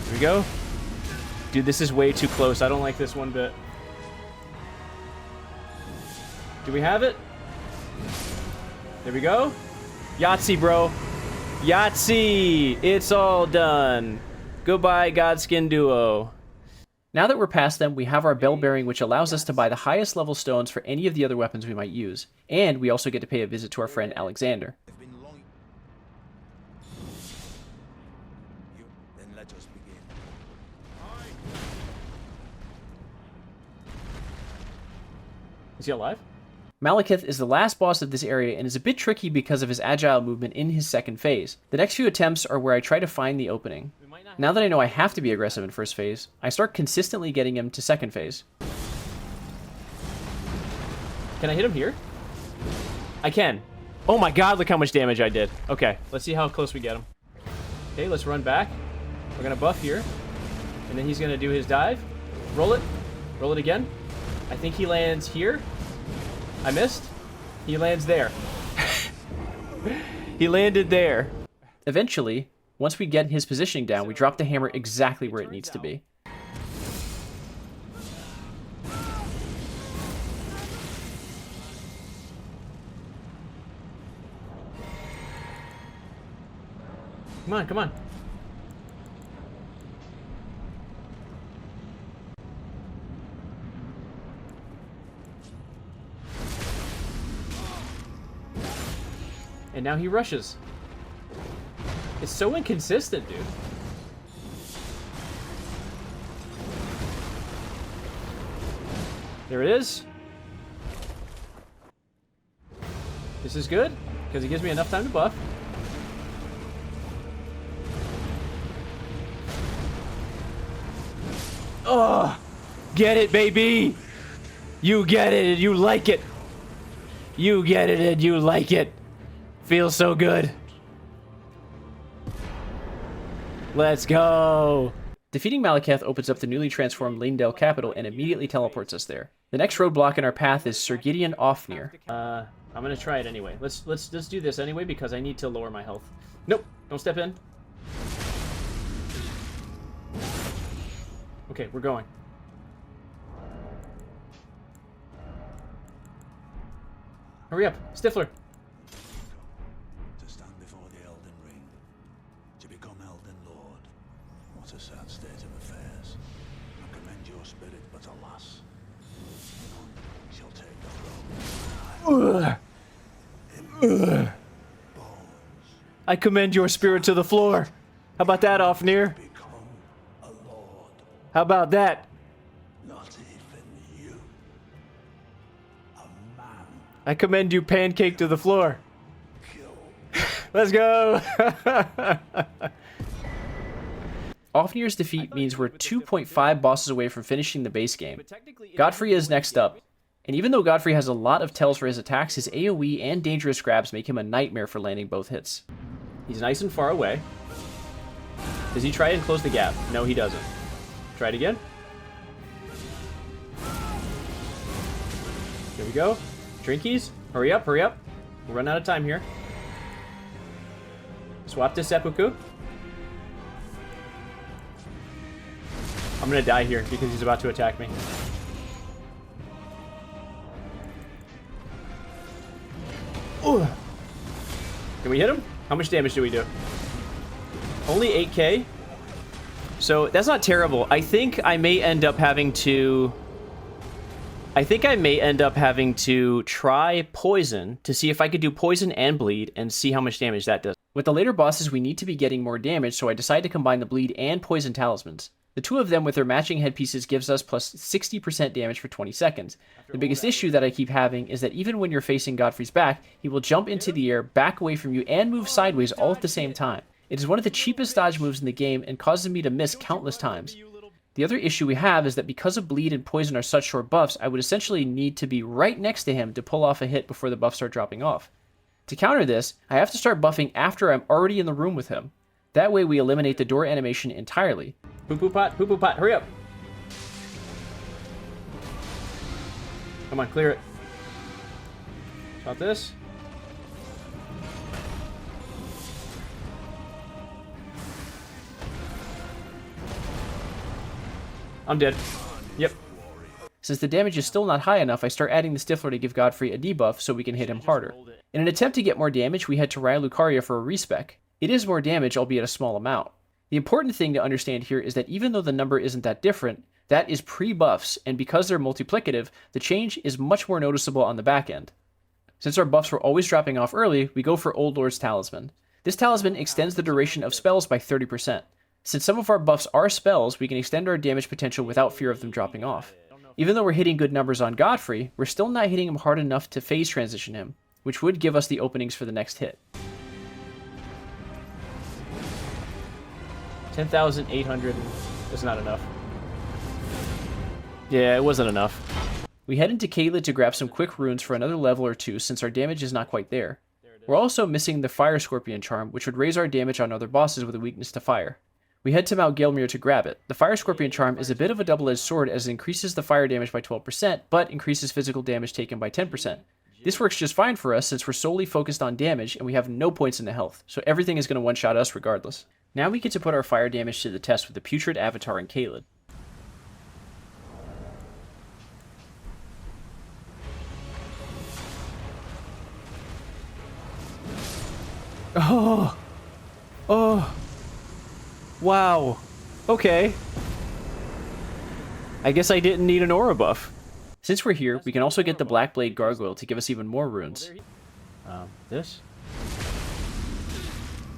[SPEAKER 1] Here we go. Dude, this is way too close. I don't like this one bit. Do we have it? There we go. Yahtzee, bro. Yahtzee! It's all done. Goodbye, Godskin Duo. Now that we're past them, we have our bell bearing, which allows us to buy the highest level stones for any of the other weapons we might use. And we also get to pay a visit to our friend Alexander. Is he alive? Malekith is the last boss of this area and is a bit tricky because of his agile movement in his second phase. The next few attempts are where I try to find the opening. Now that I know I have to be aggressive in first phase, I start consistently getting him to second phase. Can I hit him here? I can. Oh my god, look how much damage I did. Okay, let's see how close we get him. Okay, let's run back. We're gonna buff here. And then he's gonna do his dive. Roll it. Roll it again. I think he lands here. I missed. He lands there. He landed there. Eventually, once we get his positioning down, we drop the hammer exactly where it needs to be. Come on, come on. And now he rushes. It's so inconsistent, dude. There it is. This is good, because it gives me enough time to buff. Oh, get it, baby. You get it and you like it. You get it and you like it. Feels so good. Let's go. Defeating Malekith opens up the newly transformed Leyndell capital and immediately teleports us there. The next roadblock in our path is Sir Gideon Ofnir. I'm gonna try it anyway. Let's do this anyway because I need to lower my health. Nope, don't step in. Okay, we're going. Hurry up, Stifler.
[SPEAKER 2] To stand before the Elden Ring, to become Elden Lord. What a sad state of affairs. I commend your spirit, but alas, none shall take the throne.
[SPEAKER 1] I commend your spirit to the floor. How about that, Ofnir?
[SPEAKER 2] Become a lord.
[SPEAKER 1] How about that?
[SPEAKER 2] Not even you. A man.
[SPEAKER 1] I commend you, pancake to the floor.
[SPEAKER 2] Kill.
[SPEAKER 1] Let's go! Ofnir's defeat means we're 2.5 bosses away from finishing the base game. Godfrey is next up. And even though Godfrey has a lot of tells for his attacks, his AoE and dangerous grabs make him a nightmare for landing both hits. He's nice and far away. Does he try and close the gap? No, he doesn't. Try it again. There we go. Drinkies. Hurry up, hurry up. We'll run out of time here. Swap to seppuku. I'm gonna die here because he's about to attack me. Ooh. Can we hit him? How much damage do we do? Only 8k? So that's not terrible. I think I may end up having to... try poison to see if I could do poison and bleed and see how much damage that does. With the later bosses, we need to be getting more damage, so I decide to combine the bleed and poison talismans. The two of them with their matching headpieces gives us plus 60% damage for 20 seconds. The biggest issue that I keep having is that even when you're facing Godfrey's back, he will jump into the air, back away from you, and move sideways all at the same time. It is one of the cheapest dodge moves in the game and causes me to miss countless times. The other issue we have is that because of bleed and poison are such short buffs, I would essentially need to be right next to him to pull off a hit before the buffs start dropping off. To counter this, I have to start buffing after I'm already in the room with him. That way we eliminate the door animation entirely. Poo-poo pot, hurry up! Come on, clear it. Shot this. I'm dead. Yep. Since the damage is still not high enough, I start adding the Stifler to give Godfrey a debuff so we can hit him harder. In an attempt to get more damage, we head to Raya Lucaria for a respec. It is more damage, albeit a small amount. The important thing to understand here is that even though the number isn't that different, that is pre-buffs, and because they're multiplicative, the change is much more noticeable on the back end. Since our buffs were always dropping off early, we go for Old Lord's Talisman. This talisman extends the duration of spells by 30%. Since some of our buffs are spells, we can extend our damage potential without fear of them dropping off. Even though we're hitting good numbers on Godfrey, we're still not hitting him hard enough to phase transition him, which would give us the openings for the next hit. 10,800 is not enough. Yeah, it wasn't enough. We head into Caelid to grab some quick runes for another level or two since our damage is not quite there. We're also missing the Fire Scorpion charm, which would raise our damage on other bosses with a weakness to fire. We head to Mount Gelmir to grab it. The Fire Scorpion charm is a bit of a double-edged sword as it increases the fire damage by 12%, but increases physical damage taken by 10%. This works just fine for us since we're solely focused on damage and we have no points in the health, so everything is going to one-shot us regardless. Now we get to put our fire damage to the test with the Putrid Avatar in Caelid. Oh! Oh! Wow. Okay. I guess I didn't need an aura buff. Since we're here, we can also get the Blackblade Gargoyle to give us even more runes. This?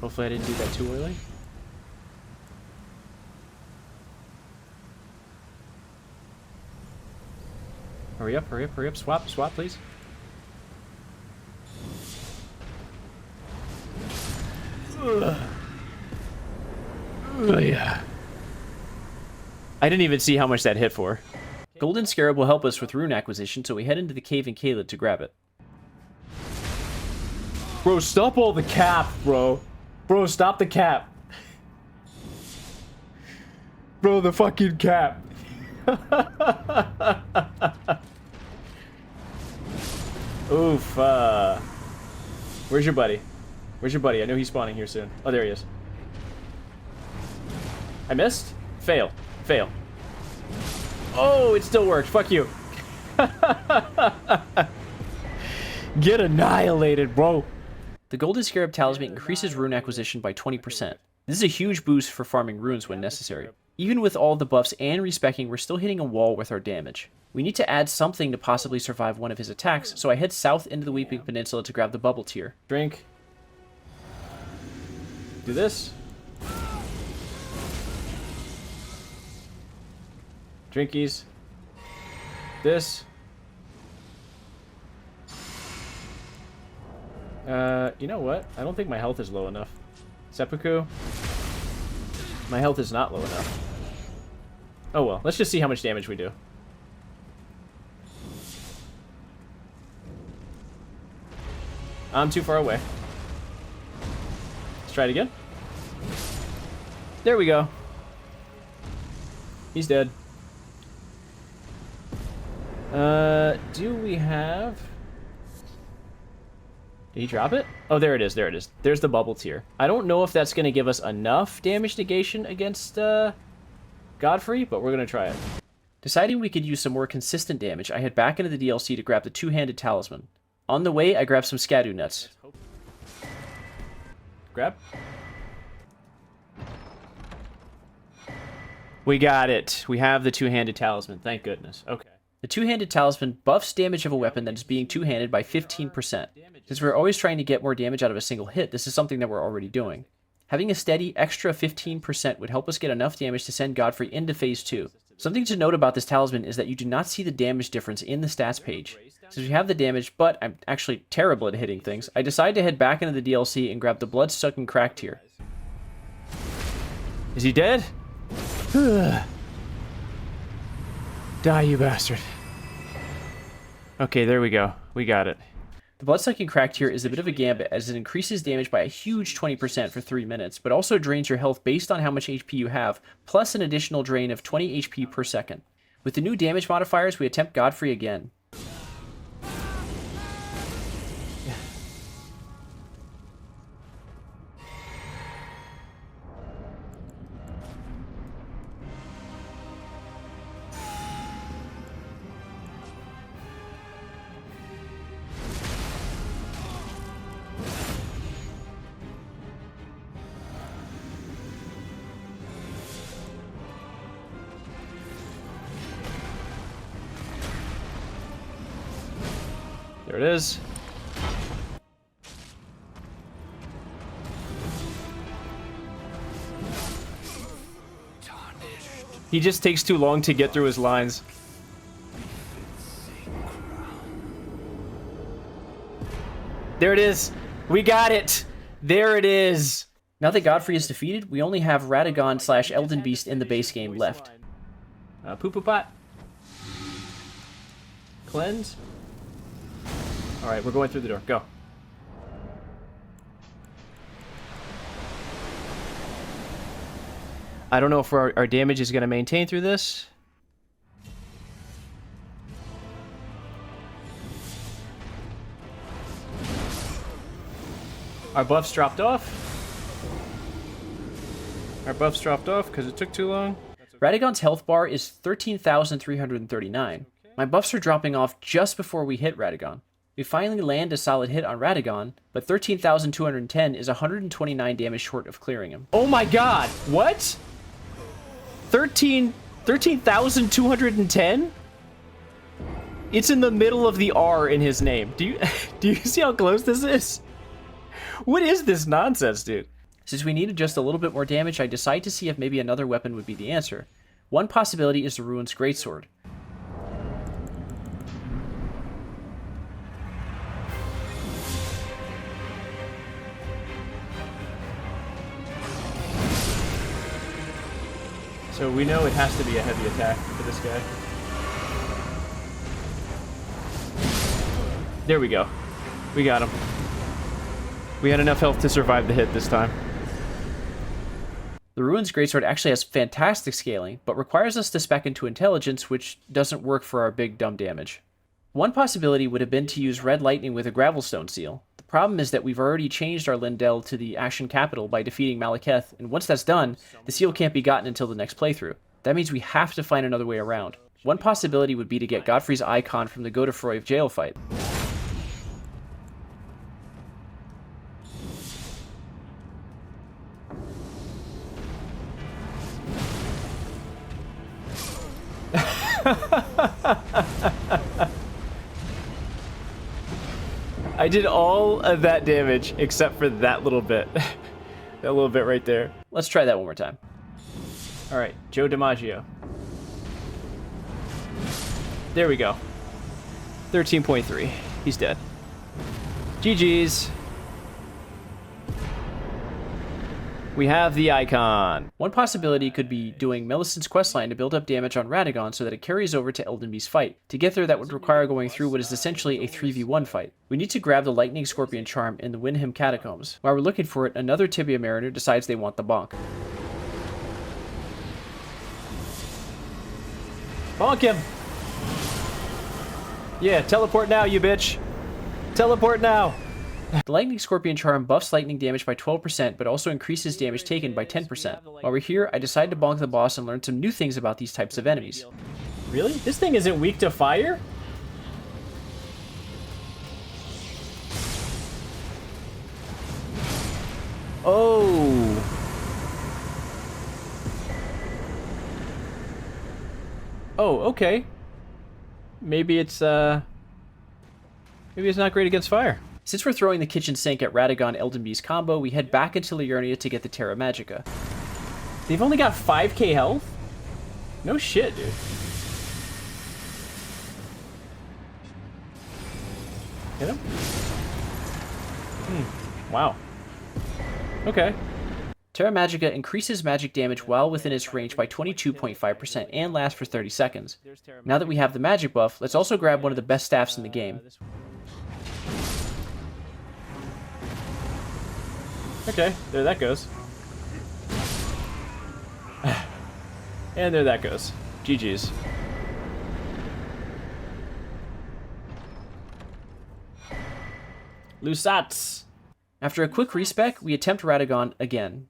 [SPEAKER 1] Hopefully I didn't do that too early. Hurry up, hurry up, hurry up. Swap, please. Yeah. I didn't even see how much that hit for. Golden Scarab will help us with rune acquisition, so we head into the cave in Caelid to grab it. Bro, stop all the cap, bro. Bro, stop the cap. Bro, the fucking cap. Oof, where's your buddy? Where's your buddy? I know he's spawning here soon. Oh, there he is. I missed? Fail. Fail. Oh, it still worked. Fuck you. Get annihilated, bro. The Golden Scarab Talisman increases rune acquisition by 20%. This is a huge boost for farming runes when necessary. Even with all the buffs and respecking, we're still hitting a wall with our damage. We need to add something to possibly survive one of his attacks, so I head south into the Weeping Peninsula to grab the bubble tier. Drink. Do this. Drinkies. This. You know what? I don't think my health is low enough. Seppuku. My health is not low enough. Oh well, let's just see how much damage we do. I'm too far away. Let's try it again. There we go. He's dead. Do we have... Did he drop it? Oh, there it is, there it is. There's the bubble tier. I don't know if that's going to give us enough damage negation against, Godfrey, but we're going to try it. Deciding we could use some more consistent damage, I head back into the DLC to grab the two-handed talisman. On the way, I grab some Scadu nuts. Grab. We got it. We have the two-handed talisman. Thank goodness. Okay. The two-handed talisman buffs damage of a weapon that is being two-handed by 15%. Since we're always trying to get more damage out of a single hit, this is something that we're already doing. Having a steady extra 15% would help us get enough damage to send Godfrey into phase 2. Something to note about this talisman is that you do not see the damage difference in the stats page. Since we have the damage, but I'm actually terrible at hitting things, I decided to head back into the DLC and grab the blood-sucking crack tier. Is he dead? Die, you bastard. Okay, there we go. We got it. The blood-sucking crack tier is a bit of a gambit as it increases damage by a huge 20% for 3 minutes, but also drains your health based on how much HP you have, plus an additional drain of 20 HP per second. With the new damage modifiers, we attempt Godfrey again. There it is. He just takes too long to get through his lines. There it is. We got it. There it is. Now that Godfrey is defeated, we only have Radagon / Elden Beast in the base game left. Poo-poo pot. Cleanse. Alright, we're going through the door. Go. I don't know if our damage is going to maintain through this. Our buffs dropped off. Our buffs dropped off because it took too long. Radagon's health bar is 13,339. My buffs are dropping off just before we hit Radagon. We finally land a solid hit on Radagon, but 13,210 is 129 damage short of clearing him. Oh my god! What? 13,210? It's in the middle of the R in his name. Do you see how close this is? What is this nonsense, dude? Since we needed just a little bit more damage, I decided to see if maybe another weapon would be the answer. One possibility is the Ruin's Greatsword. So we know it has to be a heavy attack for this guy. There we go. We got him. We had enough health to survive the hit this time. The Ruin's Greatsword actually has fantastic scaling, but requires us to spec into intelligence, which doesn't work for our big dumb damage. One possibility would have been to use Red Lightning with a Gravelstone seal. The problem is that we've already changed our Lindell to the Ashen Capital by defeating Malekith, and once that's done, the seal can't be gotten until the next playthrough. That means we have to find another way around. One possibility would be to get Godfrey's icon from the Godefroy jail fight. I did all of that damage except for that little bit. That little bit right there. Let's try that one more time. Alright, Joe DiMaggio. There we go. 13.3. He's dead. GG's. We have the icon. One possibility could be doing Millicent's questline to build up damage on Radagon so that it carries over to Elden Beast's fight. To get there, that would require going through what is essentially a 3v1 fight. We need to grab the Lightning Scorpion charm in the Windham Catacombs. While we're looking for it, another Tibia Mariner decides they want the bonk. Bonk him! Yeah, teleport now, you bitch! Teleport now! The Lightning Scorpion charm buffs lightning damage by 12%, but also increases damage taken by 10%. While we're here, I decided to bonk the boss and learn some new things about these types of enemies. Really? This thing isn't weak to fire? Oh! Oh, okay. Maybe it's not great against fire. Since we're throwing the kitchen sink at Radagon Elden Beast combo, we head back into Liurnia to get the Terra Magica. They've only got 5k health? No shit, dude. Hit him? Wow. Okay. Terra Magica increases magic damage while within its range by 22.5% and lasts for 30 seconds. Now that we have the magic buff, let's also grab one of the best staffs in the game. Okay, there that goes. And there that goes. GG's. Lusats. After a quick respec, we attempt Radagon again.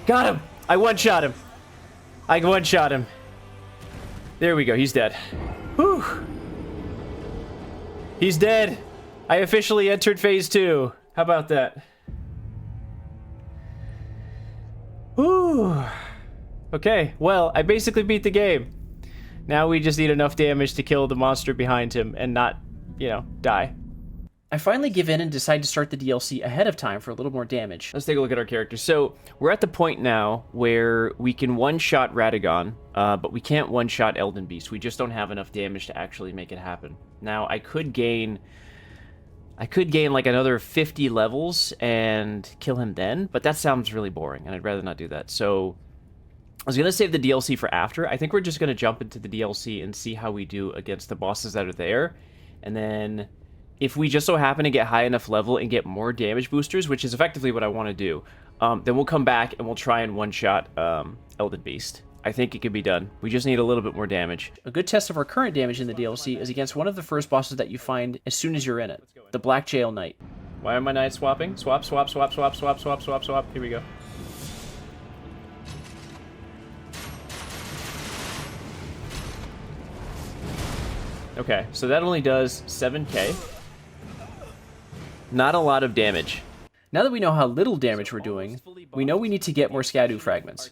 [SPEAKER 1] Got him! I one-shot him. I one-shot him. There we go, he's dead. Whew. He's dead. I officially entered phase 2. How about that? Whew. Okay, well, I basically beat the game. Now we just need enough damage to kill the monster behind him and not, you know, die. I finally give in and decide to start the DLC ahead of time for a little more damage. Let's take a look at our characters. So, we're at the point now where we can one-shot Radagon, but we can't one-shot Elden Beast. We just don't have enough damage to actually make it happen. Now, I could gain like another 50 levels and kill him then, but that sounds really boring, and I'd rather not do that. So, I was going to save the DLC for after. I think we're just going to jump into the DLC and see how we do against the bosses that are there, and then if we just so happen to get high enough level and get more damage boosters, which is effectively what I want to do, then we'll come back and we'll try and one-shot Elden Beast. I think it can be done. We just need a little bit more damage. A good test of our current damage in the DLC is against one of the first bosses that you find as soon as you're in it, the Black Jail Knight. Why are my knights swapping? Swap, swap, swap, swap, swap, swap, swap, swap. Here we go. Okay, so that only does 7k. Not a lot of damage. Now that we know how little damage we're doing, we know we need to get more Skadu fragments.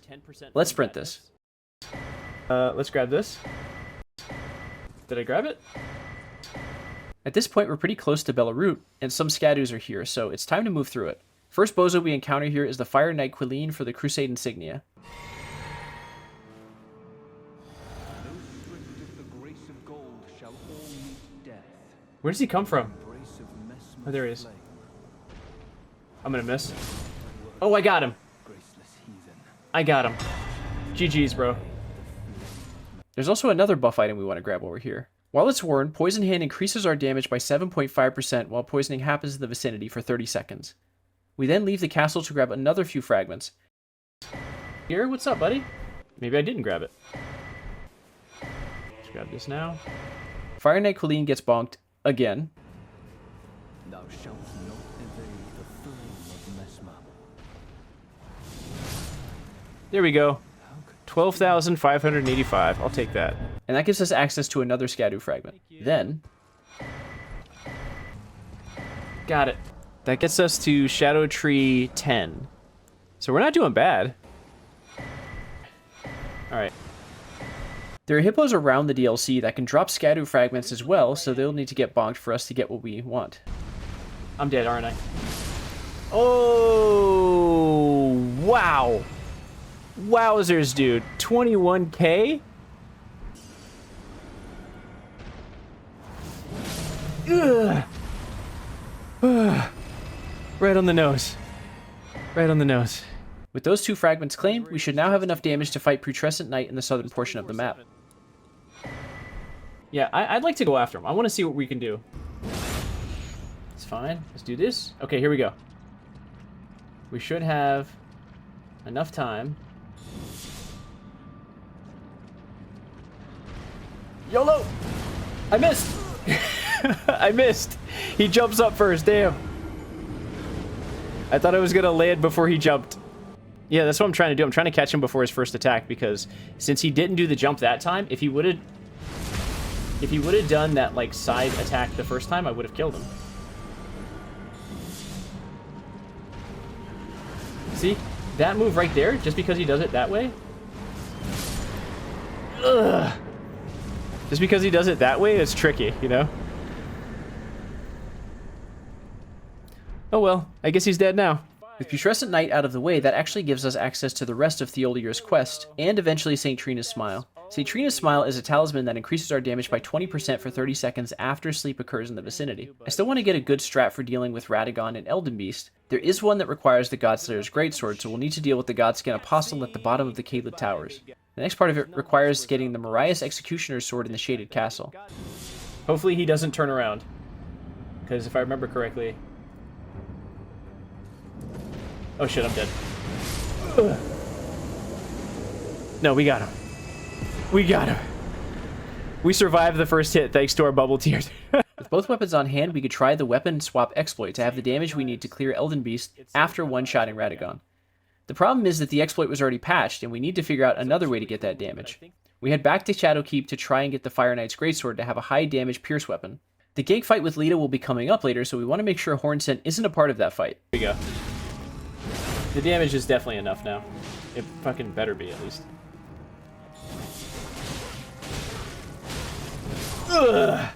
[SPEAKER 1] Let's sprint this. Let's grab this. Did I grab it? At this point, we're pretty close to Belarus, and some Skadus are here, so it's time to move through it. First bozo we encounter here is the Fire Knight Quilleen for the Crusade Insignia. Where does he come from? Oh, there he is. I'm gonna miss. Oh, I got him. I got him. GG's, bro. There's also another buff item we want to grab over here. While it's worn, Poison Hand increases our damage by 7.5% while poisoning happens in the vicinity for 30 seconds. We then leave the castle to grab another few fragments. Here, what's up, buddy? Maybe I didn't grab it. Let's grab this now. Fire Knight Quilleen gets bonked again.
[SPEAKER 3] Thou shalt not evade the flame of Mesmer.
[SPEAKER 1] There we go. 12,585. I'll take that. And that gives us access to another Skadu fragment. Then, got it. That gets us to Shadow Tree 10. So we're not doing bad. Alright. There are hippos around the DLC that can drop Skadu fragments as well, so they'll need to get bonked for us to get what we want. I'm dead, aren't I? Oh, wow. Wowzers, dude. 21k? Ugh. Right on the nose. Right on the nose. With those two fragments claimed, we should now have enough damage to fight Putrescent Knight in the southern portion of the map. Yeah, I'd like to go after him. I want to see what we can do. It's fine. Let's do this. Okay, here we go. We should have enough time. YOLO! I missed! I missed! He jumps up first, damn. I thought I was gonna land before he jumped. Yeah, that's what I'm trying to do. I'm trying to catch him before his first attack, because since he didn't do the jump that time, if he would have done that, like, side attack the first time, I would have killed him. See? That move right there, just because he does it that way? Ugh! Just because he does it that way, it's tricky, you know? Oh well, I guess he's dead now. With Putrescent Knight out of the way, that actually gives us access to the rest of Theoldier's quest, and eventually St. Trina's Smile. St. Trina's Smile is a talisman that increases our damage by 20% for 30 seconds after sleep occurs in the vicinity. I still want to get a good strat for dealing with Radagon and Elden Beast. There is one that requires the Godslayer's Greatsword, so we'll need to deal with the Godskin Apostle at the bottom of the Caelid Towers. The next part of it requires getting the Marias Executioner's Sword in the Shaded Castle. Hopefully he doesn't turn around, because if I remember correctly... Oh shit, I'm dead. Ugh. No, we got him. We got him. We survived the first hit thanks to our bubble tier. With both weapons on hand, we could try the weapon swap exploit to have the damage we need to clear Elden Beast after one-shotting Radagon. The problem is that the exploit was already patched, and we need to figure out another way to get that damage. We head back to Shadowkeep to try and get the Fire Knight's Greatsword to have a high damage pierce weapon. The gank fight with Lita will be coming up later, so we want to make sure Hornsent isn't a part of that fight. Here we go. The damage is definitely enough now. It fucking better be, at least. Ugh!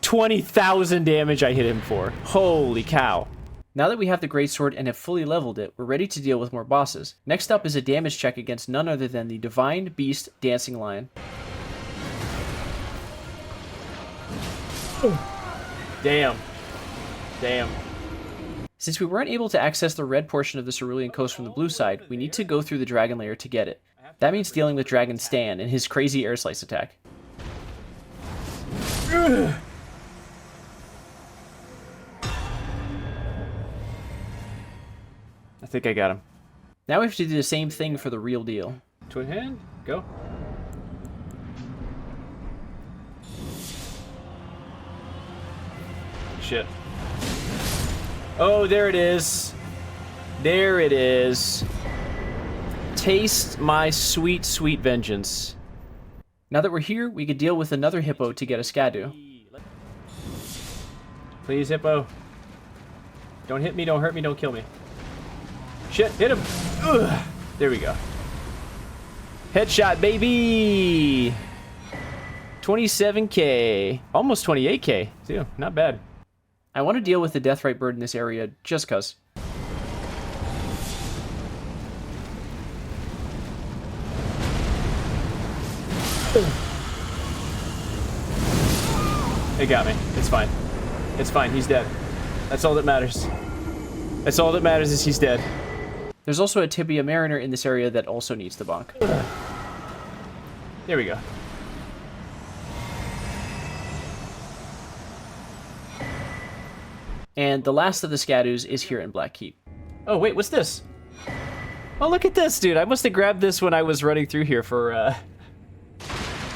[SPEAKER 1] 20,000 damage I hit him for. Holy cow. Now that we have the Greatsword and have fully leveled it, we're ready to deal with more bosses. Next up is a damage check against none other than the Divine Beast Dancing Lion. Damn. Damn. Since we weren't able to access the red portion of the Cerulean Coast from the blue side, we need to go through the Dragon Lair to get it. That means dealing with Dragon Stan and his crazy air slice attack. Ugh. I think I got him. Now we have to do the same thing for the real deal. Twin hand, go. Shit. Oh, there it is. There it is. Taste my sweet, sweet vengeance. Now that we're here, we could deal with another hippo to get a Skadu. Please, hippo. Don't hit me, don't hurt me, don't kill me. Shit, hit him. Ugh. There we go. Headshot, baby. 27k. Almost 28k, too. Not bad. I want to deal with the Deathrite bird in this area, just cuz. It got me. It's fine. It's fine. He's dead. That's all that matters. That's all that matters is he's dead. There's also a Tibia Mariner in this area that also needs the bonk. There we go. And the last of the Skadus is here in Blackkeep. Oh, wait, what's this? Oh, look at this, dude. I must have grabbed this when I was running through here for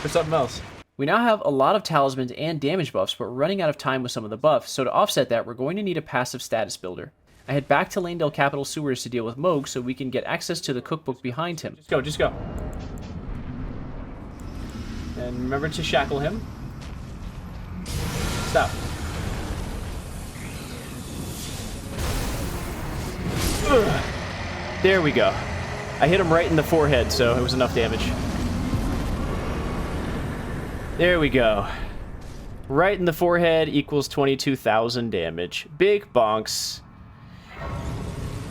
[SPEAKER 1] something else. We now have a lot of talismans and damage buffs, but we're running out of time with some of the buffs, so to offset that, we're going to need a passive status builder. I head back to Lanedale Capital Sewers to deal with Moog so we can get access to the cookbook behind him. Just go, just go. And remember to shackle him. Stop. Ugh. There we go. I hit him right in the forehead, so it was enough damage. There we go. Right in the forehead equals 22,000 damage. Big bonks.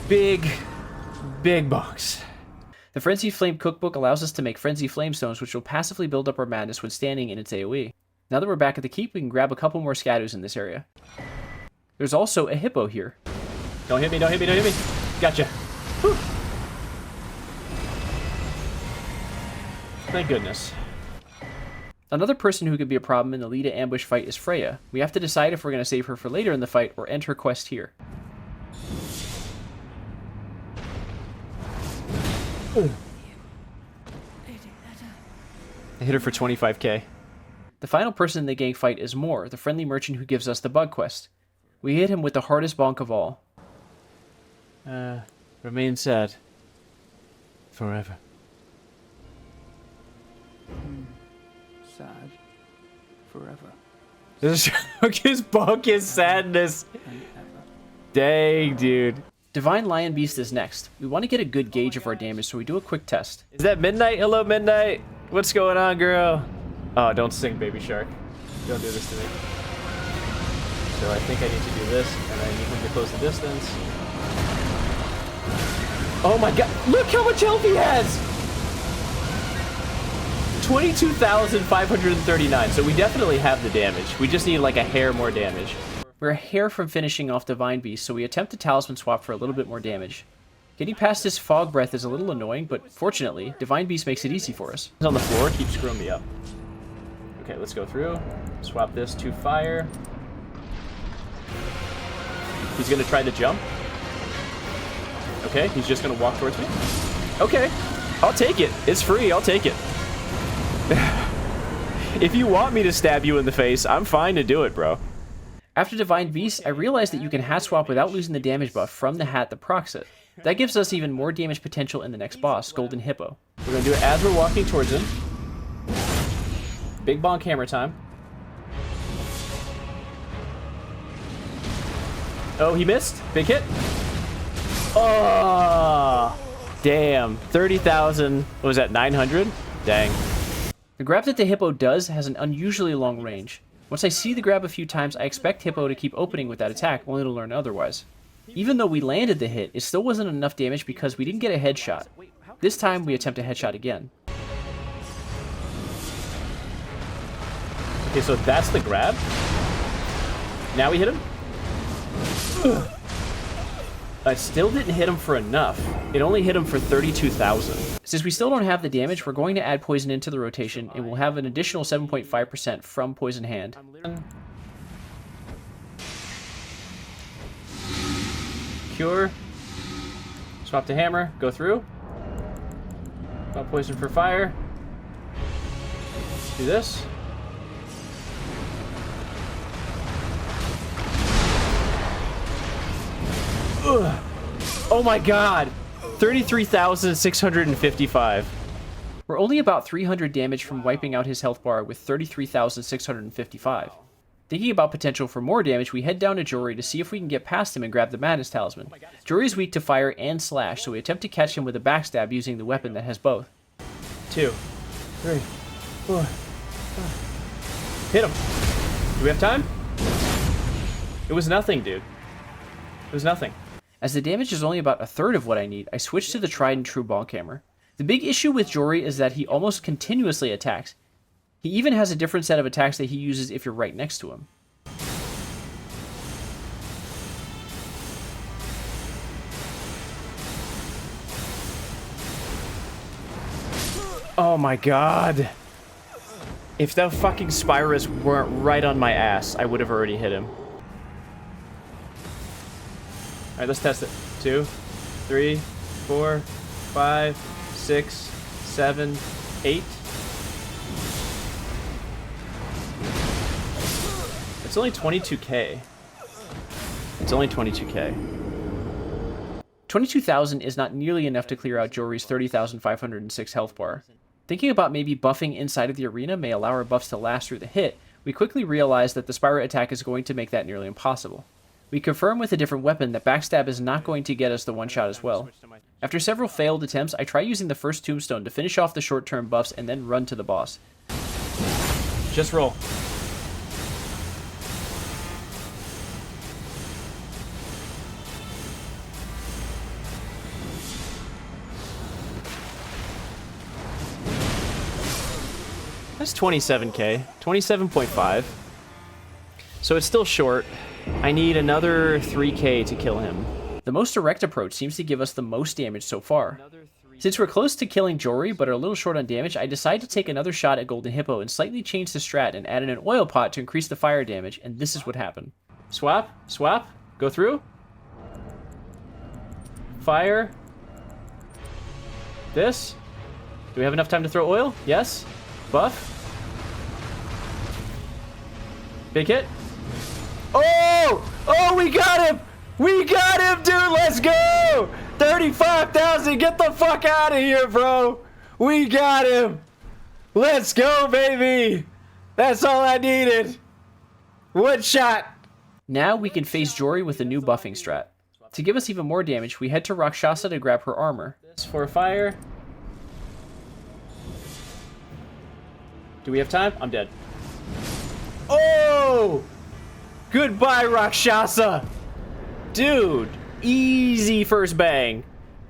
[SPEAKER 1] Big bonks. The Frenzy Flame Cookbook allows us to make Frenzy Flame Stones, which will passively build up our madness when standing in its AoE. Now that we're back at the keep, we can grab a couple more Skadus in this area. There's also a hippo here. Don't hit me, don't hit me, don't hit me. Gotcha. Whew. Thank goodness. Another person who could be a problem in the Lita ambush fight is Freya. We have to decide if we're going to save her for later in the fight or end her quest here. Ooh. I hit her for 25k. The final person in the gang fight is Moore, the friendly merchant who gives us the bug quest. We hit him with the hardest bonk of all. Remain sad. Forever.
[SPEAKER 3] Sad. Forever.
[SPEAKER 1] His bonk is sadness. Dang, dude. Divine Lion Beast is next. We want to get a good gauge of our damage, so we do a quick test. Is that Midnight? Hello, Midnight. What's going on, girl? Oh, don't sing, Baby Shark. Don't do this to me. So I think I need to do this, and I need him to close the distance. Oh my god, look how much health he has! 22,539, so we definitely have the damage. We just need like a hair more damage. We're a hair from finishing off Divine Beast, so we attempt a Talisman swap for a little bit more damage. Getting past his Fog Breath is a little annoying, but fortunately, Divine Beast makes it easy for us. He's on the floor, keeps screwing me up. Okay, let's go through. Swap this to fire. He's gonna try to jump. Okay, he's just gonna walk towards me. Okay, I'll take it. It's free, I'll take it. If you want me to stab you in the face, I'm fine to do it, bro. After Divine Beast, I realized that you can hat swap without losing the damage buff from the hat that procs it. That gives us even more damage potential in the next boss, Golden Hippo. We're gonna do it as we're walking towards him. Big bonk hammer time. Oh, he missed. Big hit. Oh, damn. 30,000. What was that, 900? Dang. The grab that the Hippo does has an unusually long range. Once I see the grab a few times, I expect Hippo to keep opening with that attack, only to learn otherwise. Even though we landed the hit, it still wasn't enough damage because we didn't get a headshot. This time, we attempt a headshot again. Okay, so that's the grab. Now we hit him. Ugh. I still didn't hit him for enough. It only hit him for 32,000. Since we still don't have the damage, we're going to add poison into the rotation, and we'll have an additional 7.5% from Poison Hand. Cure. Swap to hammer. Go through. Swap poison for fire. Do this. Ugh. Oh my god! 33,655. We're only about 300 damage from wiping out his health bar with 33,655. Thinking about potential for more damage, we head down to Jory to see if we can get past him and grab the Madness Talisman. Jory is weak to fire and slash, so we attempt to catch him with a backstab using the weapon that has both. 2, 3, 4, 5. Hit him! Do we have time? It was nothing, dude. It was nothing. As the damage is only about a third of what I need, I switch to the tried and true bonk hammer. The big issue with Jory is that he almost continuously attacks. He even has a different set of attacks that he uses if you're right next to him. Oh my god. If that fucking Spyrus weren't right on my ass, I would have already hit him. Alright, let's test it. 2, 3, 4, 5, 6, 7, 8. It's only 22k. It's only 22k. 22,000 is not nearly enough to clear out Jory's 30,506 health bar. Thinking about maybe buffing inside of the arena may allow our buffs to last through the hit, we quickly realize that the Spyro attack is going to make that nearly impossible. We confirm with a different weapon that backstab is not going to get us the one shot as well. After several failed attempts, I try using the first tombstone to finish off the short-term buffs and then run to the boss. Just roll. That's 27k, 27.5. So it's still short. I need another 3k to kill him. The most direct approach seems to give us the most damage so far. Since we're close to killing Jory but are a little short on damage, I decide to take another shot at Golden Hippo and slightly change the strat and add in an oil pot to increase the fire damage, and this is what happened. Swap, swap, go through. Fire. This. Do we have enough time to throw oil? Yes. Buff. Big hit. Oh! Oh, we got him! We got him, dude! Let's go! 35,000! Get the fuck out of here, bro! We got him! Let's go, baby! That's all I needed! One shot! Now we can face Jory with a new buffing strat. To give us even more damage, we head to Rakshasa to grab her armor. For fire. Do we have time? I'm dead. Oh! Goodbye, Rakshasa! Dude, easy first bang.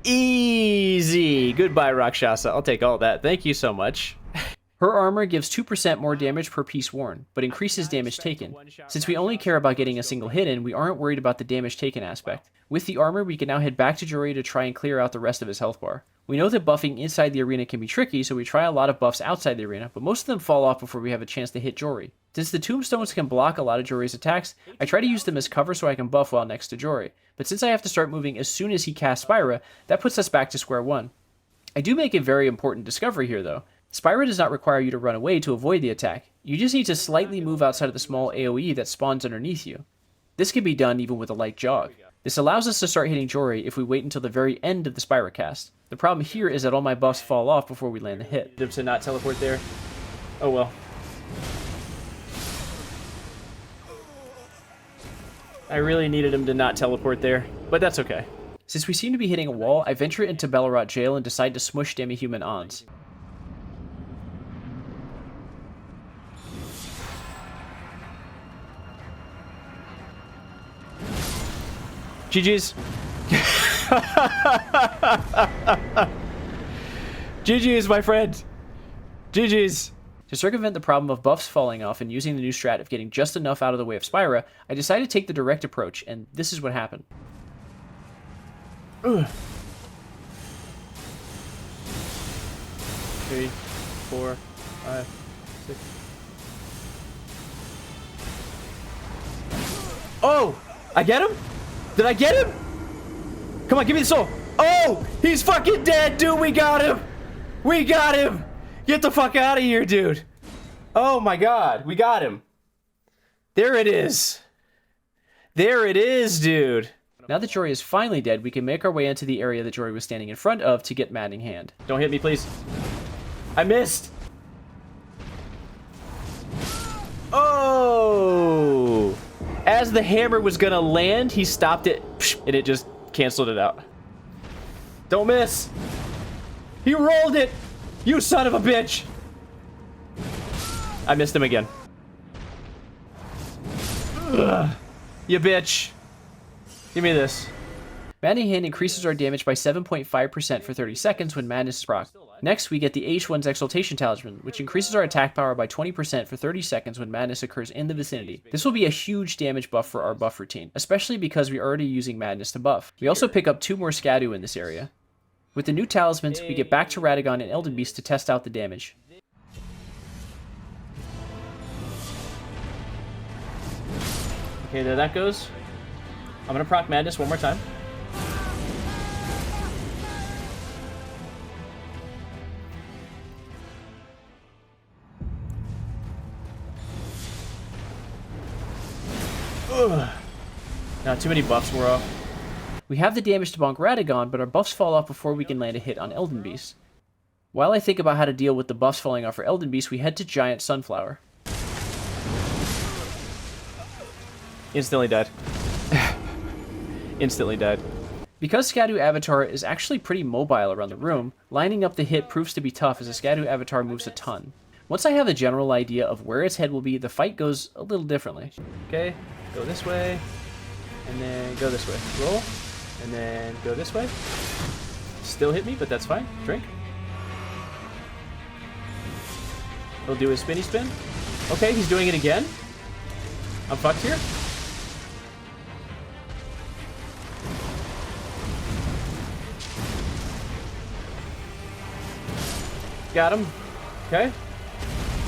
[SPEAKER 1] Easy. Goodbye, Rakshasa. I'll take all that. Thank you so much. Her armor gives 2% more damage per piece worn, but increases damage taken. Since we only care about getting a single hit in, we aren't worried about the damage taken aspect. With the armor, we can now head back to Jory to try and clear out the rest of his health bar. We know that buffing inside the arena can be tricky, so we try a lot of buffs outside the arena, but most of them fall off before we have a chance to hit Jory. Since the tombstones can block a lot of Jory's attacks, I try to use them as cover so I can buff while next to Jory. But since I have to start moving as soon as he casts Spyra, that puts us back to square one. I do make a very important discovery here though. Spyra does not require you to run away to avoid the attack. You just need to slightly move outside of the small AoE that spawns underneath you. This can be done even with a light jog. This allows us to start hitting Jory if we wait until the very end of the Spyra cast. The problem here is that all my buffs fall off before we land the hit. Did to not teleport there? Oh well. I really needed him to not teleport there, but that's okay. Since we seem to be hitting a wall, I venture into Bellerot Jail and decide to smush demi-human Ons. GG's. GG's, my friend. GG's. To circumvent the problem of buffs falling off and using the new strat of getting just enough out of the way of Spyra, I decided to take the direct approach, and this is what happened. Ugh. 3, 4, 5, 6. Oh! I get him? Did I get him? Come on, give me the soul. Oh! He's fucking dead, dude! We got him! We got him! Get the fuck out of here, dude! Oh my god, we got him. There it is. There it is, dude. Now that Jory is finally dead, we can make our way into the area that Jory was standing in front of to get Maddening Hand. Don't hit me, please. I missed! Oh! As the hammer was gonna land, he stopped it, and it just canceled it out. Don't miss! He rolled it! You son of a bitch! I missed him again. Ugh. You bitch. Give me this. Maddening Hand increases our damage by 7.5% for 30 seconds when Madness is proc. Next, we get the H1's Exaltation Talisman, which increases our attack power by 20% for 30 seconds when Madness occurs in the vicinity. This will be a huge damage buff for our buff routine, especially because we're already using Madness to buff. We also pick up 2 more Skadu in this area. With the new talismans, we get back to Radagon and Elden Beast to test out the damage. Okay, there that goes. I'm gonna proc Madness one more time. Ugh. Now, too many buffs were off. We have the damage to bonk Radagon, but our buffs fall off before we can land a hit on Elden Beast. While I think about how to deal with the buffs falling off for Elden Beast, we head to Giant Sunflower. Instantly died. Instantly died. Because Skadu Avatar is actually pretty mobile around the room, lining up the hit proves to be tough as a Skadu Avatar moves a ton. Once I have a general idea of where its head will be, the fight goes a little differently. Okay, go this way, and then go this way. Roll, and then go this way. Still hit me, but that's fine. Drink. He'll do his spinny spin. Okay, he's doing it again. I'm fucked here. Got him. Okay.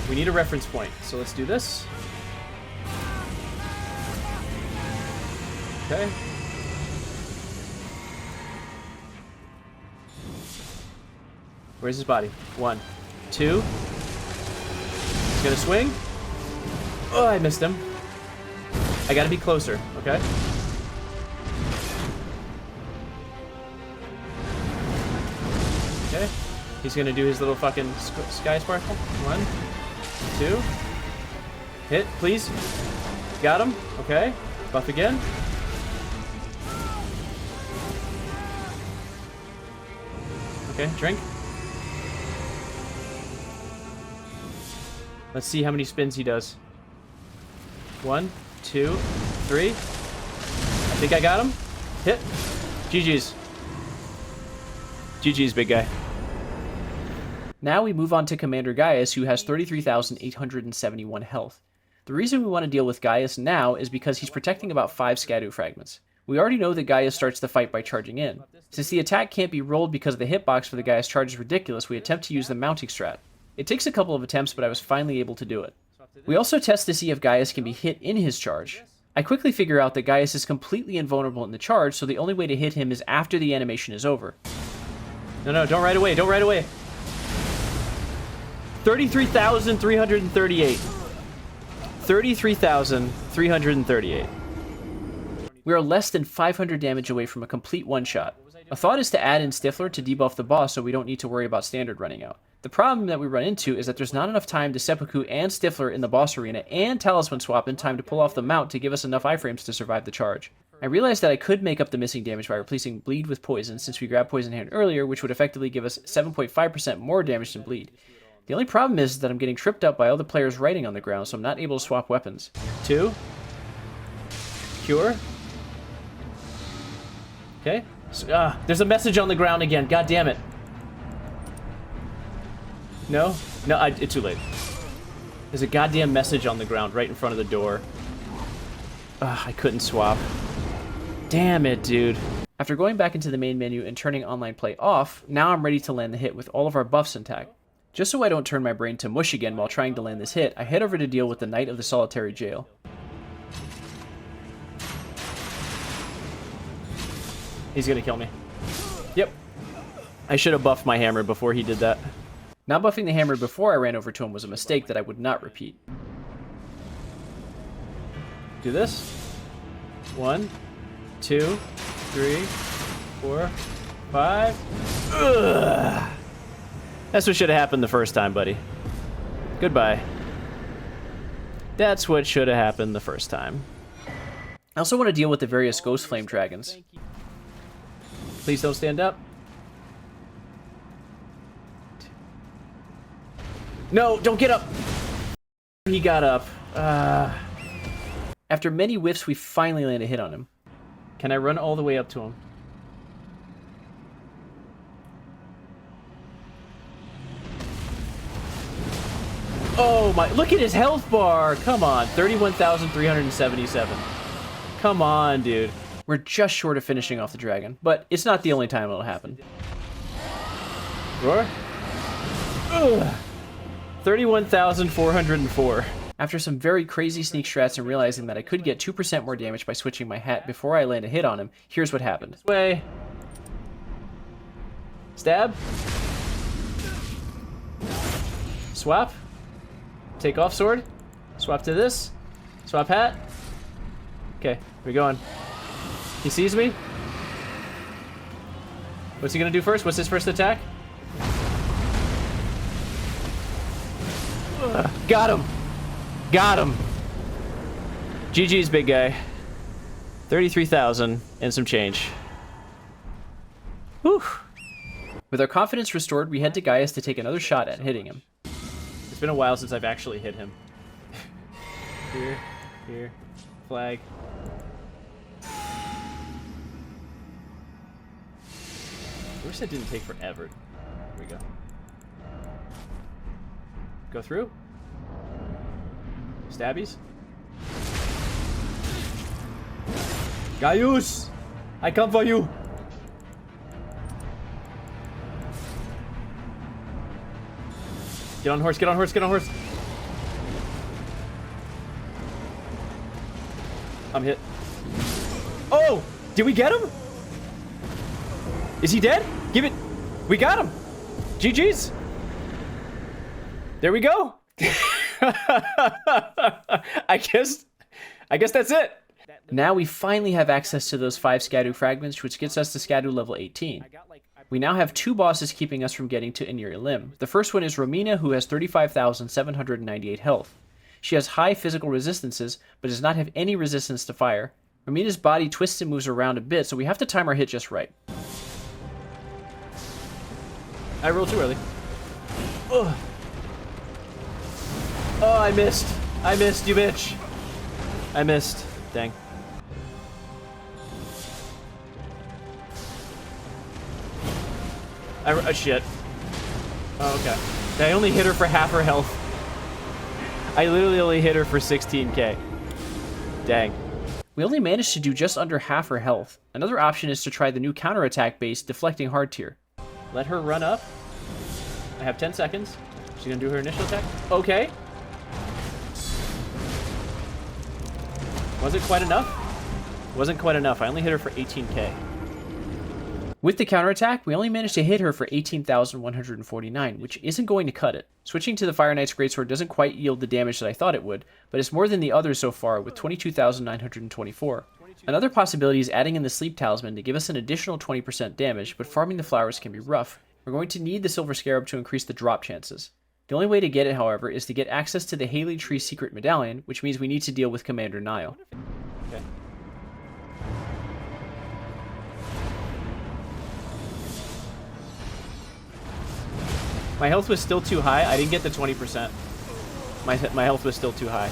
[SPEAKER 1] We need a reference point, so let's do this. Okay. Where's his body? 1, 2. He's gonna swing. Oh, I missed him. I gotta be closer, okay? Okay. He's gonna do his little fucking sky sparkle. 1, 2. Hit, please. Got him. Okay. Buff again. Okay, drink. Let's see how many spins he does. 1, 2, 3. I think I got him. Hit. GG's. GG's, big guy. Now we move on to Commander Gaius, who has 33,871 health. The reason we want to deal with Gaius now is because he's protecting about 5 Skadu fragments. We already know that Gaius starts the fight by charging in. Since the attack can't be rolled because the hitbox for the Gaius charge is ridiculous, we attempt to use the mounting strat. It takes a couple of attempts, but I was finally able to do it. We also test to see if Gaius can be hit in his charge. I quickly figure out that Gaius is completely invulnerable in the charge, so the only way to hit him is after the animation is over. No, don't right away, don't right away. 33,338. 33,338. We are less than 500 damage away from a complete one-shot. A thought is to add in Stifler to debuff the boss so we don't need to worry about standard running out. The problem that we run into is that there's not enough time to seppuku and Stifler in the boss arena and talisman swap in time to pull off the mount to give us enough iframes to survive the charge. I realized that I could make up the missing damage by replacing bleed with poison since we grabbed poison hand earlier, which would effectively give us 7.5% more damage than bleed. The only problem is that I'm getting tripped up by all the players writing on the ground, so I'm not able to swap weapons. 2. Cure. Okay. There's a message on the ground again. God damn it. No? No, it's too late. There's a goddamn message on the ground right in front of the door. I couldn't swap. Damn it, dude. After going back into the main menu and turning online play off, now I'm ready to land the hit with all of our buffs intact. Just so I don't turn my brain to mush again while trying to land this hit, I head over to deal with the Knight of the Solitary Jail. He's gonna kill me. Yep. I should have buffed my hammer before he did that. Not buffing the hammer before I ran over to him was a mistake that I would not repeat. Do this. 1, 2, 3, 4, 5. Ugh. That's what should have happened the first time, buddy. Goodbye. That's what should have happened the first time. I also want to deal with the various Ghost Flame Dragons. Please don't stand up. No, don't get up! He got up. After many whiffs, we finally land a hit on him. Can I run all the way up to him? Oh my, look at his health bar! Come on, 31,377. Come on, dude. We're just short of finishing off the dragon, but it's not the only time it'll happen. Roar? Ugh. 31,404. After some very crazy sneak strats and realizing that I could get 2% more damage by switching my hat before I land a hit on him, here's what happened. Way. Stab. Swap. Take off sword. Swap to this. Swap hat. Okay, we're going. He sees me. What's he gonna do first? What's his first attack? Got him. Got him. GG's, big guy. 33,000 and some change. Whew. With our confidence restored, we head to Gaius to take another shot at hitting him. It's been a while since I've actually hit him. Here, flag. I wish that didn't take forever. Here we go. Go through. Stabbies. Gaius! I come for you! Get on horse, get on horse, get on horse! I'm hit. Oh! Did we get him? Is he dead? Give it. We got him! GG's! There we go! I guess that's it. Now we finally have access to those 5 Skadu fragments, which gets us to Skadu level 18. We now have 2 bosses keeping us from getting to Anir Limb. The first one is Romina, who has 35,798 health. She has high physical resistances, but does not have any resistance to fire. Romina's body twists and moves around a bit, so we have to time our hit just right. I rolled too early. Ugh. Oh, I missed. I missed, you bitch. I missed. Dang. Shit. Oh, okay. I only hit her for half her health. I literally only hit her for 16k. Dang. We only managed to do just under half her health. Another option is to try the new counterattack based deflecting hard tier. Let her run up. I have 10 seconds. She's gonna do her initial attack. Okay. Was it quite enough? Wasn't quite enough. I only hit her for 18k. With the counterattack, we only managed to hit her for 18,149, which isn't going to cut it. Switching to the Fire Knight's Greatsword doesn't quite yield the damage that I thought it would, but it's more than the others so far with 22,924. Another possibility is adding in the Sleep Talisman to give us an additional 20% damage, but farming the flowers can be rough. We're going to need the Silver Scarab to increase the drop chances. The only way to get it, however, is to get access to the Haley Tree Secret Medallion, which means we need to deal with Commander Nile. Okay. My health was still too high. I didn't get the 20%. My health was still too high.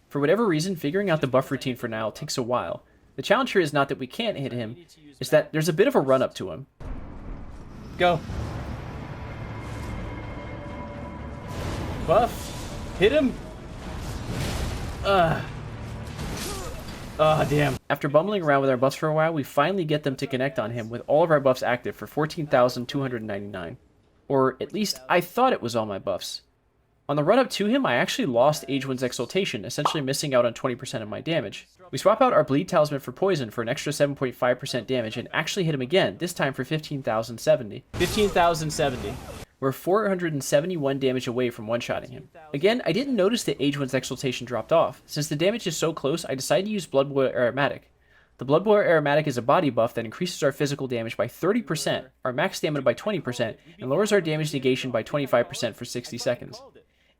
[SPEAKER 1] For whatever reason, figuring out the buff routine for Nile takes a while. The challenge here is not that we can't hit him, it's that there's a bit of a run-up to him. Go. Buff. Hit him. Oh, damn. After bumbling around with our buffs for a while, we finally get them to connect on him with all of our buffs active for 14,299. Or at least I thought it was all my buffs. On the run-up to him, I actually lost Ageone's Exaltation, essentially missing out on 20% of my damage. We swap out our Bleed Talisman for Poison for an extra 7.5% damage and actually hit him again, this time for 15,070. 15,070. We're 471 damage away from one-shotting him. Again, I didn't notice that Ageone's Exaltation dropped off. Since the damage is so close, I decided to use Blood Boil Aromatic. The Blood Boil Aromatic is a body buff that increases our physical damage by 30%, our max stamina by 20%, and lowers our damage negation by 25% for 60 seconds.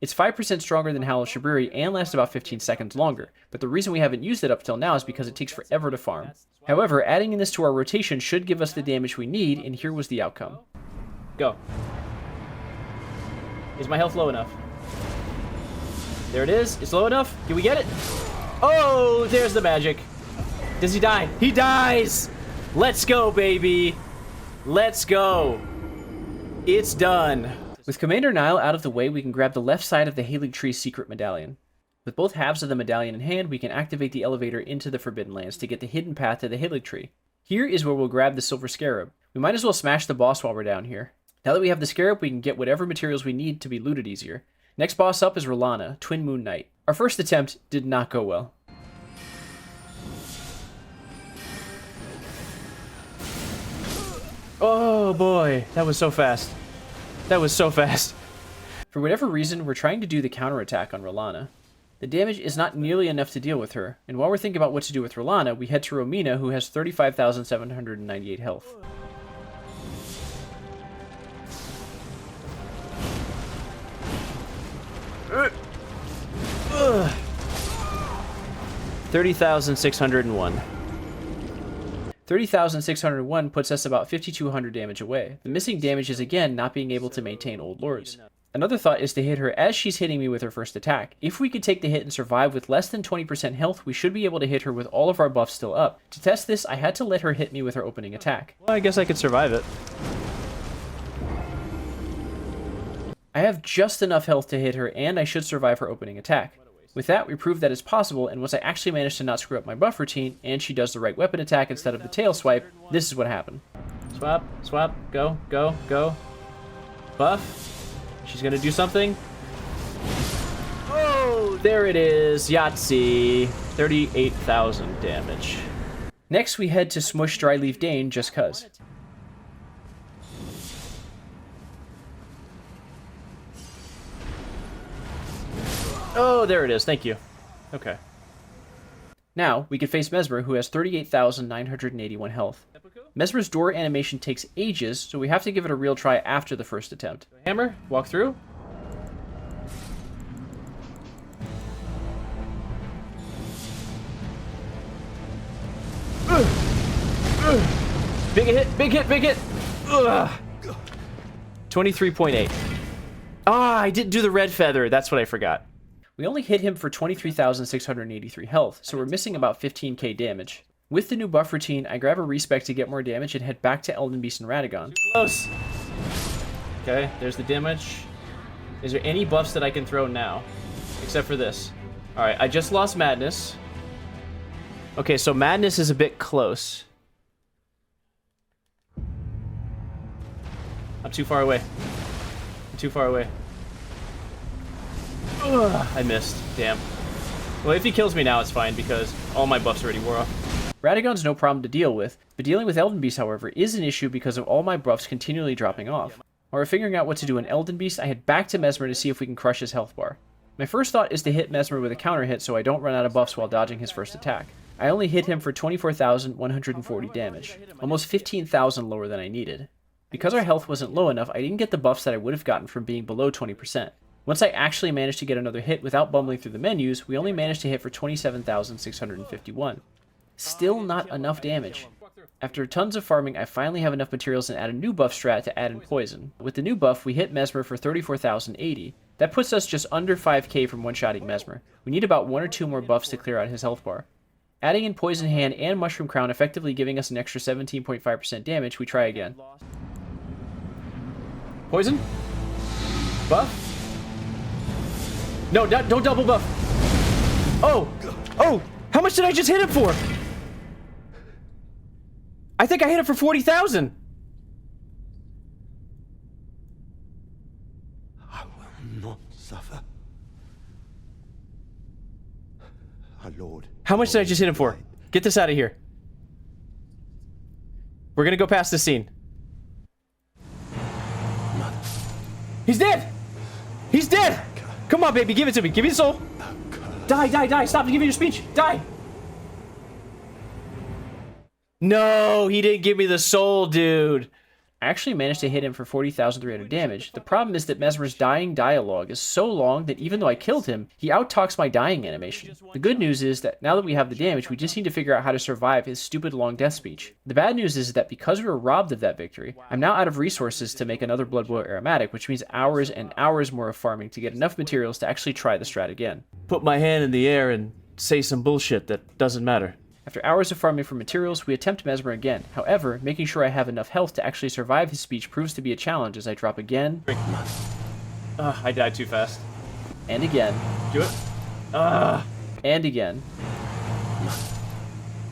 [SPEAKER 1] It's 5% stronger than Howl of Shabriri and lasts about 15 seconds longer, but the reason we haven't used it up till now is because it takes forever to farm. However, adding in this to our rotation should give us the damage we need, and here was the outcome. Go. Is my health low enough? There it is. It's low enough. Can we get it? Oh, there's the magic. Does he die? He dies! Let's go, baby! Let's go! It's done. With Commander Nile out of the way, we can grab the left side of the Haley Tree Secret Medallion. With both halves of the medallion in hand, we can activate the elevator into the Forbidden Lands to get the hidden path to the Haley Tree. Here is where we'll grab the Silver Scarab. We might as well smash the boss while we're down here. Now that we have the Scarab, we can get whatever materials we need to be looted easier. Next boss up is Rolana, Twin Moon Knight. Our first attempt did not go well. Oh boy, that was so fast. That was so fast. For whatever reason, we're trying to do the counterattack on Rolana. The damage is not nearly enough to deal with her, and while we're thinking about what to do with Rolana, we head to Romina, who has 35,798 health. Ugh. 30,601. 30,601 puts us about 5,200 damage away. The missing damage is again not being able to maintain Old Lords. Another thought is to hit her as she's hitting me with her first attack. If we could take the hit and survive with less than 20% health, we should be able to hit her with all of our buffs still up. To test this, I had to let her hit me with her opening attack. Well, I guess I could survive it. I have just enough health to hit her, and I should survive her opening attack. With that, we proved that it's possible, and once I actually managed to not screw up my buff routine, and she does the right weapon attack instead of the tail swipe, this is what happened. Swap, swap, go, go, go. Buff. She's gonna do something. Oh, there it is. Yahtzee. 38,000 damage. Next, we head to Smush Dryleaf Dane just cuz. Oh, there it is. Thank you. Okay. Now, we can face Mesmer, who has 38,981 health. Mesmer's door animation takes ages, so we have to give it a real try after the first attempt. Hammer, walk through. Big hit, big hit, big hit! 23.8. Ah, I didn't do the red feather. That's what I forgot. We only hit him for 23,683 health, so we're missing about 15k damage. With the new buff routine, I grab a respec to get more damage and head back to Elden Beast and Radagon. Too close! Okay, there's the damage. Is there any buffs that I can throw now? Except for this. Alright, I just lost Madness. Okay, so Madness is a bit close. I'm too far away. I'm too far away. Ugh, I missed. Damn. Well, if he kills me now, it's fine, because all my buffs already wore off. Radagon's no problem to deal with, but dealing with Elden Beast, however, is an issue because of all my buffs continually dropping off. While we're figuring out what to do in Elden Beast, I head back to Mesmer to see if we can crush his health bar. My first thought is to hit Mesmer with a counter hit so I don't run out of buffs while dodging his first attack. I only hit him for 24,140 damage, almost 15,000 lower than I needed. Because our health wasn't low enough, I didn't get the buffs that I would have gotten from being below 20%. Once I actually managed to get another hit without bumbling through the menus, we only managed to hit for 27,651. Still not enough damage. After tons of farming, I finally have enough materials and add a new buff strat to add in Poison. With the new buff, we hit Mesmer for 34,080. That puts us just under 5k from one-shotting Mesmer. We need about 1 or 2 more buffs to clear out his health bar. Adding in Poison Hand and Mushroom Crown effectively giving us an extra 17.5% damage, we try again. Poison? Buff? No, don't double buff. Oh! Oh! How much did I just hit him for? I think I hit him for 40,000.
[SPEAKER 2] I will not suffer. Our Lord.
[SPEAKER 1] How much did I just hit him for? Get this out of here. We're gonna go past this scene. He's dead! He's dead! Come on, baby, give it to me. Give me the soul. Die, die, die. Stop giving your speech. Die. No, he didn't give me the soul, dude. I actually managed to hit him for 40,300 damage. The problem is that Mesmer's dying dialogue is so long that even though I killed him, he outtalks my dying animation. The good news is that now that we have the damage, we just need to figure out how to survive his stupid long death speech. The bad news is that because we were robbed of that victory, I'm now out of resources to make another Blood Boil aromatic, which means hours and hours more of farming to get enough materials to actually try the strat again. Put my hand in the air and say some bullshit that doesn't matter. After hours of farming for materials, we attempt Mesmer again. However, making sure I have enough health to actually survive his speech proves to be a challenge as I drop again. I died too fast. And again. Do it. And again.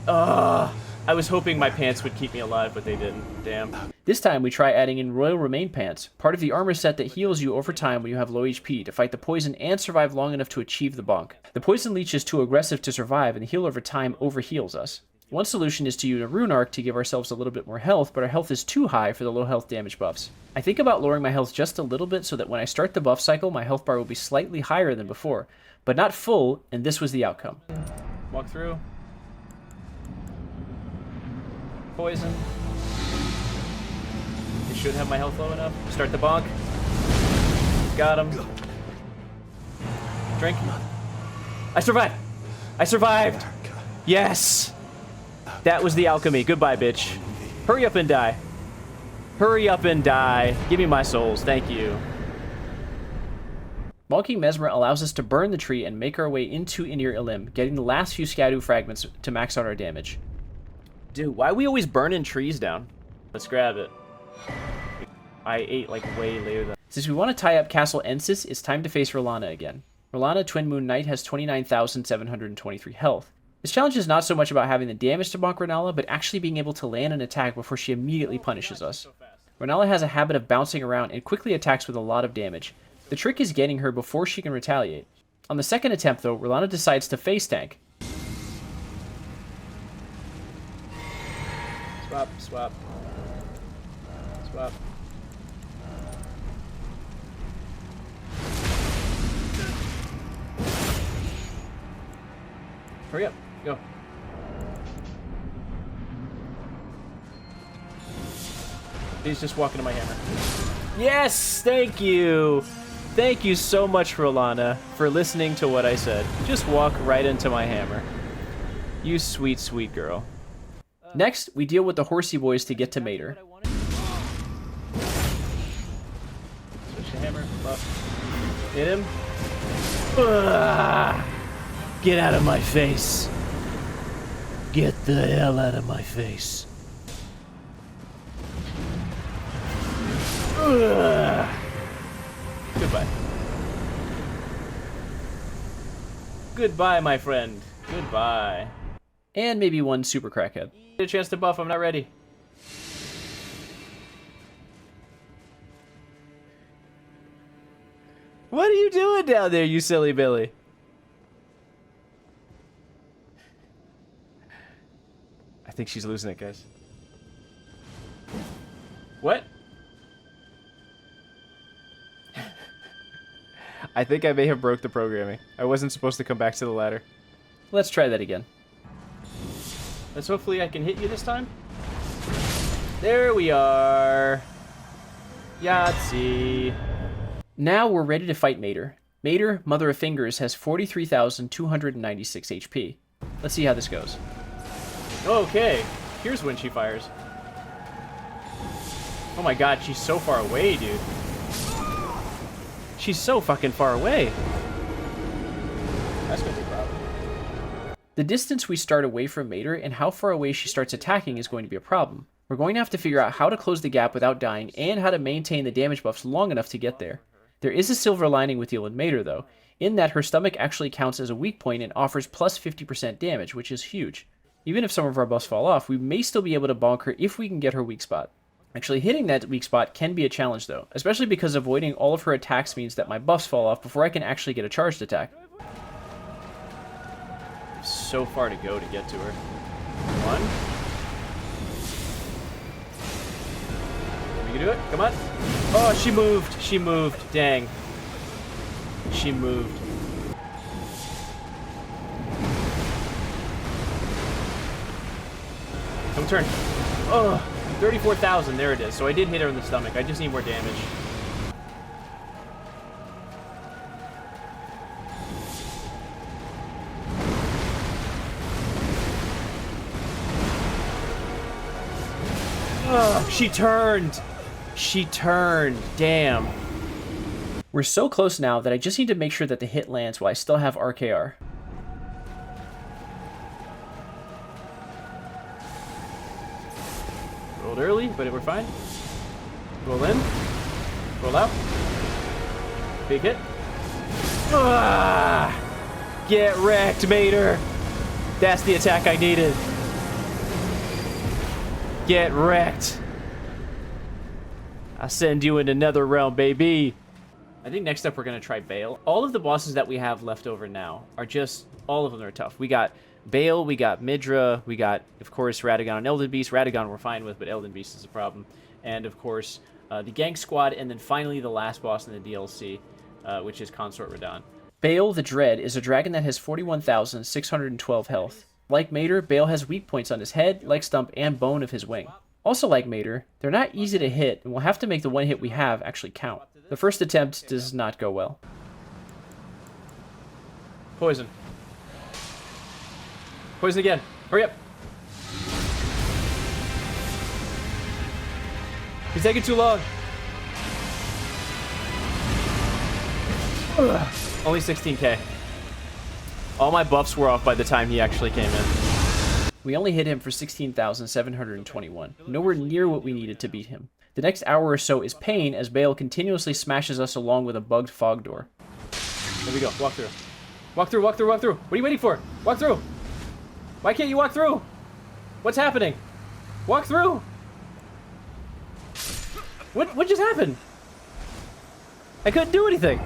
[SPEAKER 1] I was hoping my pants would keep me alive, but they didn't. Damn. This time we try adding in Royal Remain Pants, part of the armor set that heals you over time when you have low HP to fight the poison and survive long enough to achieve the bonk. The poison leech is too aggressive to survive, and the heal over time overheals us. One solution is to use a rune arc to give ourselves a little bit more health, but our health is too high for the low health damage buffs. I think about lowering my health just a little bit so that when I start the buff cycle, my health bar will be slightly higher than before, but not full, and this was the outcome. Walk through. Poison. It should have my health low enough. Start the bonk. Got him. Drink. I survived. I survived. Yes. That was the alchemy. Goodbye, bitch. Hurry up and die. Hurry up and die. Give me my souls. Thank you. Bonking Mesmer allows us to burn the tree and make our way into Inir Ilim, getting the last few Scadu fragments to max out our damage. Dude, why are we always burning trees down? Let's grab it. I ate like way later than... Since we want to tie up Castle Ensis, it's time to face Rolana again. Rolana, Twin Moon Knight, has 29,723 health. This challenge is not so much about having the damage to bonk Renala, but actually being able to land an attack before she immediately punishes us. Renala has a habit of bouncing around and quickly attacks with a lot of damage. The trick is getting her before she can retaliate. On the second attempt though, Rolana decides to face tank. Swap, swap. Swap. Hurry up, go. He's just walking to my hammer. Yes, thank you. Thank you so much, Rolana, for listening to what I said. Just walk right into my hammer. You sweet, sweet girl. Next, we deal with the horsey boys to get to Mater. Switch to hammer. Buff. Hit him. Ugh. Get out of my face. Get the hell out of my face. Ugh. Goodbye. Goodbye, my friend. Goodbye. And maybe one super crackhead. Get a chance to buff, I'm not ready. What are you doing down there, you silly Billy? I think she's losing it, guys. What? I think I may have broke the programming. I wasn't supposed to come back to the ladder. Let's try that again. Let's hopefully I can hit you this time. There we are. Yahtzee. Now we're ready to fight Mater. Mater, Mother of Fingers, has 43,296 HP. Let's see how this goes. Okay, here's when she fires. Oh my god, she's so far away, dude. She's so fucking far away. That's gonna be a problem. The distance we start away from Mater and how far away she starts attacking is going to be a problem. We're going to have to figure out how to close the gap without dying and how to maintain the damage buffs long enough to get there. There is a silver lining with Yulin Mater though, in that her stomach actually counts as a weak point and offers plus 50% damage, which is huge. Even if some of our buffs fall off, we may still be able to bonk her if we can get her weak spot. Actually, hitting that weak spot can be a challenge though, especially because avoiding all of her attacks means that my buffs fall off before I can actually get a charged attack. So far to go to get to her. One. We can do it. Come on. Oh, she moved. She moved. Dang. She moved. Come turn. Oh, 34,000. There it is. So I did hit her in the stomach. I just need more damage. Oh, she turned. She turned. Damn. We're so close now that I just need to make sure that the hit lands while I still have RKR. Rolled early, but we're fine. Roll in. Roll out. Big hit. Ah! Get wrecked, Mater. That's the attack I needed. Get wrecked. I'll send you into another realm, baby. I think next up we're going to try Bale. All of the bosses that we have left over now are just, all of them are tough. We got Bale, we got Midra, we got, of course, Radagon and Elden Beast. Radagon we're fine with, but Elden Beast is a problem. And, of course, the Gang Squad, and then finally the last boss in the DLC, which is Consort Radahn. Bale the Dread is a dragon that has 41,612 health. Like Mater, Bale has weak points on his head, leg stump, and bone of his wing. Also like Mater, they're not easy to hit, and we'll have to make the one hit we have actually count. The first attempt does not go well. Poison. Poison again. Hurry up. He's taking too long. Ugh. Only 16k. All my buffs were off by the time he actually came in. We only hit him for 16,721. Nowhere near what we needed to beat him. The next hour or so is pain as Bale continuously smashes us along with a bugged fog door. There we go. Walk through. Walk through, walk through, walk through. What are you waiting for? Walk through. Why can't you walk through? What's happening? Walk through. What just happened? I couldn't do anything.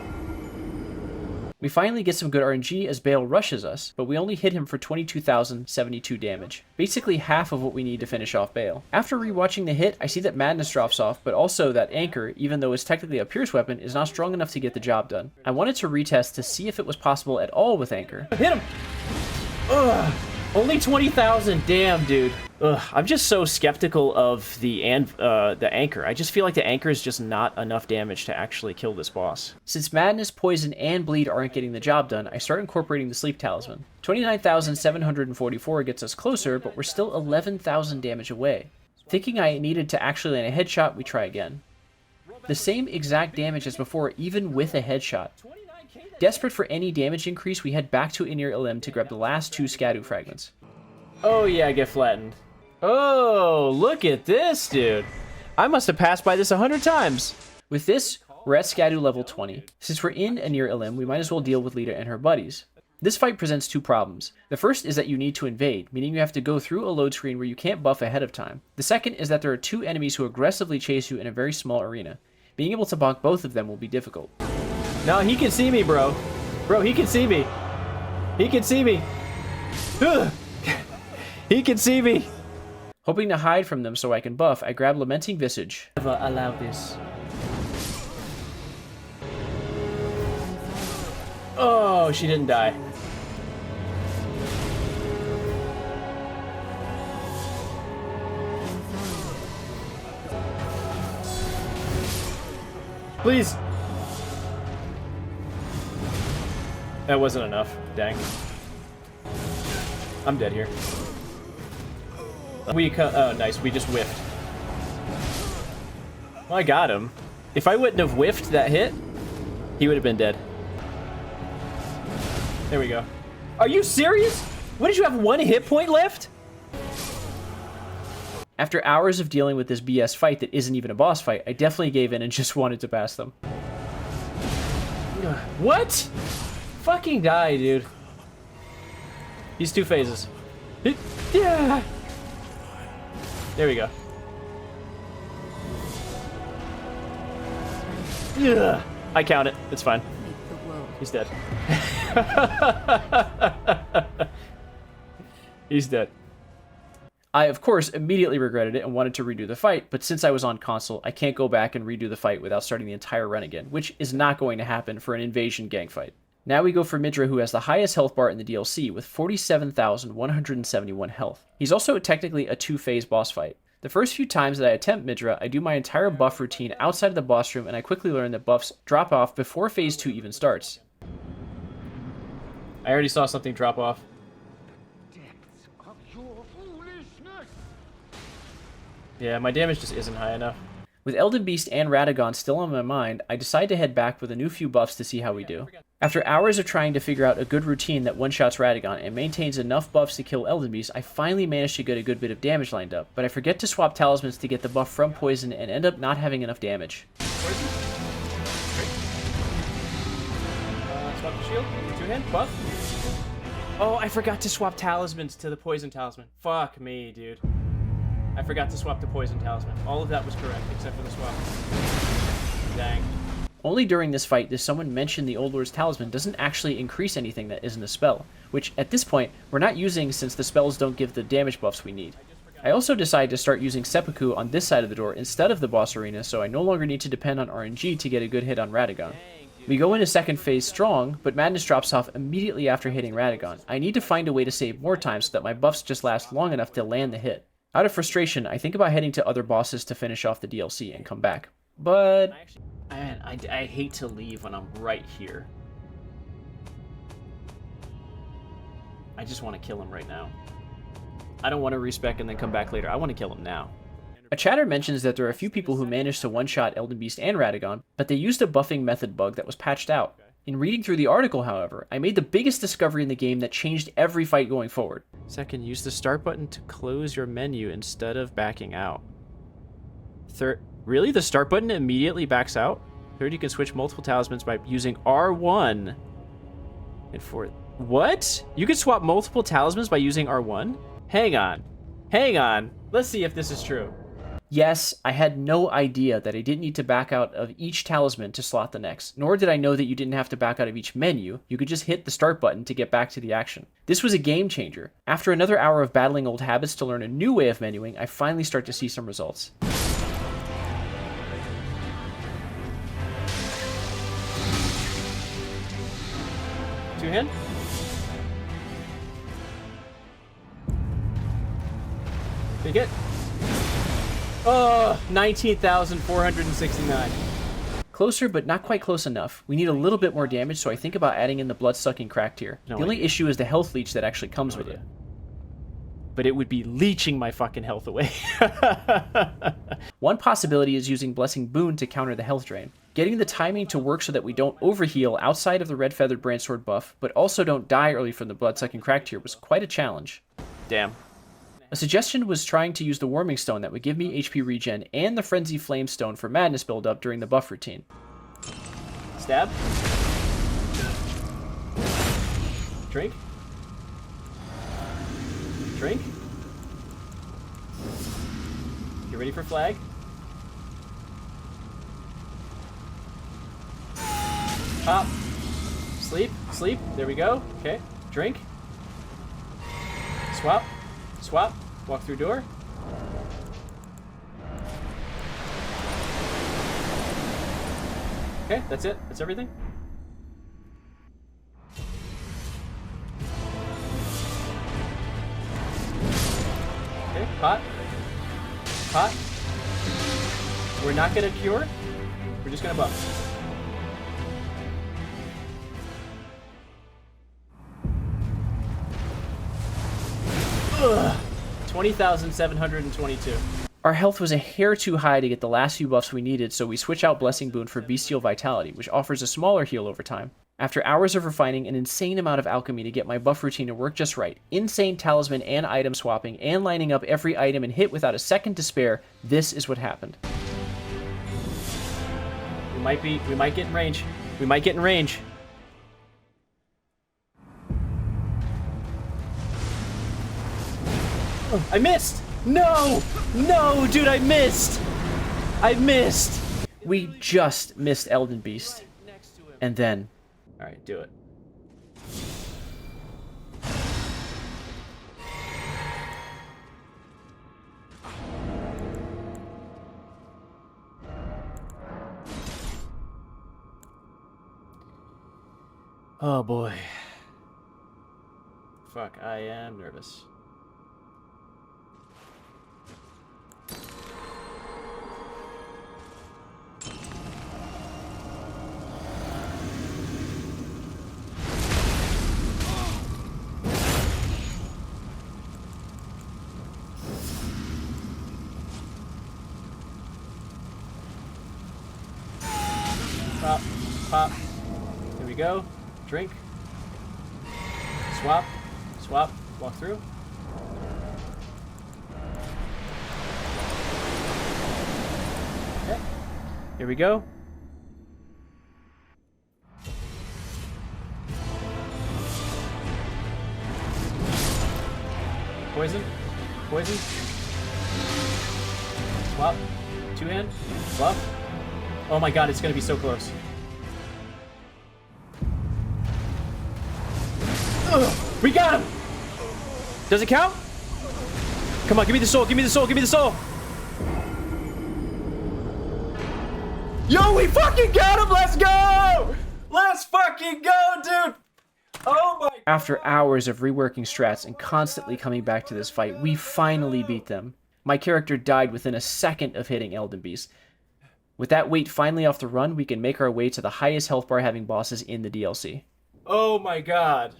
[SPEAKER 1] We finally get some good RNG as Bale rushes us, but we only hit him for 22,072 damage. Basically half of what we need to finish off Bale. After rewatching the hit, I see that Madness drops off, but also that Anchor, even though it's technically a pierce weapon, is not strong enough to get the job done. I wanted to retest to see if it was possible at all with Anchor. Hit him! Ugh! Only 20,000, damn, dude. Ugh, I'm just so skeptical of the Anchor. I just feel like the Anchor is just not enough damage to actually kill this boss. Since Madness, Poison, and Bleed aren't getting the job done, I start incorporating the Sleep Talisman. 29,744 gets us closer, but we're still 11,000 damage away. Thinking I needed to actually land a headshot, we try again. The same exact damage as before, even with a headshot. Desperate for any damage increase, we head back to Inir Ilim to grab the last 2 Skadu fragments. Oh yeah, I get flattened. Oh, look at this, dude. I must have passed by this 100 times. With this, we're at Skadu level 20. Since we're in Inir Ilim, we might as well deal with Lita and her buddies. This fight presents 2 problems. The first is that you need to invade, meaning you have to go through a load screen where you can't buff ahead of time. The second is that there are 2 enemies who aggressively chase you in a very small arena. Being able to bonk both of them will be difficult. No, he can see me, bro. Bro, he can see me. He can see me. He can see me. Hoping to hide from them so I can buff, I grab Lamenting Visage. Never allow this. Oh, she didn't die. Please. That wasn't enough. Dang. I'm dead here. Oh, nice. We just whiffed. Well, I got him. If I wouldn't have whiffed that hit, he would have been dead. There we go. Are you serious? What, did you have 1 hit point left? After hours of dealing with this BS fight that isn't even a boss fight, I definitely gave in and just wanted to pass them. What? Fucking die, dude. He's 2 phases. Yeah. There we go. Yeah. I count it. It's fine. He's dead. He's dead. I, of course, immediately regretted it and wanted to redo the fight, but since I was on console, I can't go back and redo the fight without starting the entire run again, which is not going to happen for an invasion gang fight. Now we go for Midra, who has the highest health bar in the DLC with 47,171 health. He's also technically a 2-phase boss fight. The first few times that I attempt Midra, I do my entire buff routine outside of the boss room, and I quickly learn that buffs drop off before phase 2 even starts. I already saw something drop off. Yeah, my damage just isn't high enough. With Elden Beast and Radagon still on my mind, I decide to head back with a new few buffs to see how we do. After hours of trying to figure out a good routine that one-shots Radagon and maintains enough buffs to kill Elden Beast, I finally managed to get a good bit of damage lined up, but I forget to swap talismans to get the buff from poison and end up not having enough damage. Swap the shield, 2-hand, buff. Oh, I forgot to swap talismans to the poison talisman. Fuck me, dude. I forgot to swap the poison talisman. All of that was correct, except for the swap. Dang. Only during this fight does someone mention the Old Lord's talisman doesn't actually increase anything that isn't a spell, which at this point we're not using since the spells don't give the damage buffs we need. I also decided to start using Seppuku on this side of the door instead of the boss arena, so I no longer need to depend on RNG to get a good hit on Radagon. We go into second phase strong, but Madness drops off immediately after hitting Radagon. I need to find a way to save more time so that my buffs just last long enough to land the hit. Out of frustration, I think about heading to other bosses to finish off the DLC and come back. But man, I hate to leave when I'm right here. I just want to kill him right now. I don't want to respec and then come back later. I want to kill him now. A chatter mentions that there are a few people who managed to one-shot Elden Beast and Radagon, but they used a buffing method bug that was patched out. In reading through the article, however, I made the biggest discovery in the game that changed every fight going forward. Second, use the start button to close your menu instead of backing out. Third, really? The start button immediately backs out? Third, you can switch multiple talismans by using R1. And fourth, what? You can swap multiple talismans by using R1? Hang on. Hang on. Let's see if this is true. Yes, I had no idea that I didn't need to back out of each talisman to slot the next, nor did I know that you didn't have to back out of each menu. You could just hit the start button to get back to the action. This was a game changer. After another hour of battling old habits to learn a new way of menuing, I finally start to see some results. Two-hand? Big hit. Oh, 19,469. Closer, but not quite close enough. We need a little bit more damage, so I think about adding in the blood-sucking crack tier. The only issue is the health leech that actually comes with it. but it would be leeching my fucking health away. One possibility is using Blessing Boon to counter the health drain. Getting the timing to work so that we don't overheal outside of the red feathered branchsword buff, but also don't die early from the bloodsucking crack tier was quite a challenge. Damn. A suggestion was trying to use the Warming Stone that would give me HP regen and the Frenzy Flame Stone for madness buildup during the buff routine. Stab. Drink. Drink. Get ready for flag. Pop. Sleep. Sleep. There we go. Okay. Drink. Swap. Swap. Walk through door. Okay, that's it. That's everything. Okay, pot. Pot. We're not gonna cure. We're just gonna buff. 20,722. Our health was a hair too high to get the last few buffs we needed, so we switch out Blessing Boon for Bestial Vitality, which offers a smaller heal over time. After hours of refining an insane amount of alchemy to get my buff routine to work just right, insane talisman and item swapping, and lining up every item and hit without a second to spare, this is what happened. We might get in range. We might get in range. I missed! No! No, dude, I missed! I missed! We just missed Elden Beast. And then... Alright, do it. Oh boy. Fuck, I am nervous. Pop, pop. Here we go. Drink. Swap. Swap. Walk through. Okay. Here we go. Poison. Poison. Swap. Two-hand. Buff. Oh my god, it's gonna be so close. Ugh, we got him! Does it count? Come on, give me the soul, give me the soul, give me the soul! Yo, we fucking got him! Let's go! Let's fucking go, dude! Oh my god! After hours of reworking strats and constantly coming back to this fight, we finally beat them. My character died within a second of hitting Elden Beast. With that weight finally off the run, we can make our way to the highest health bar having bosses in the DLC. Oh my god.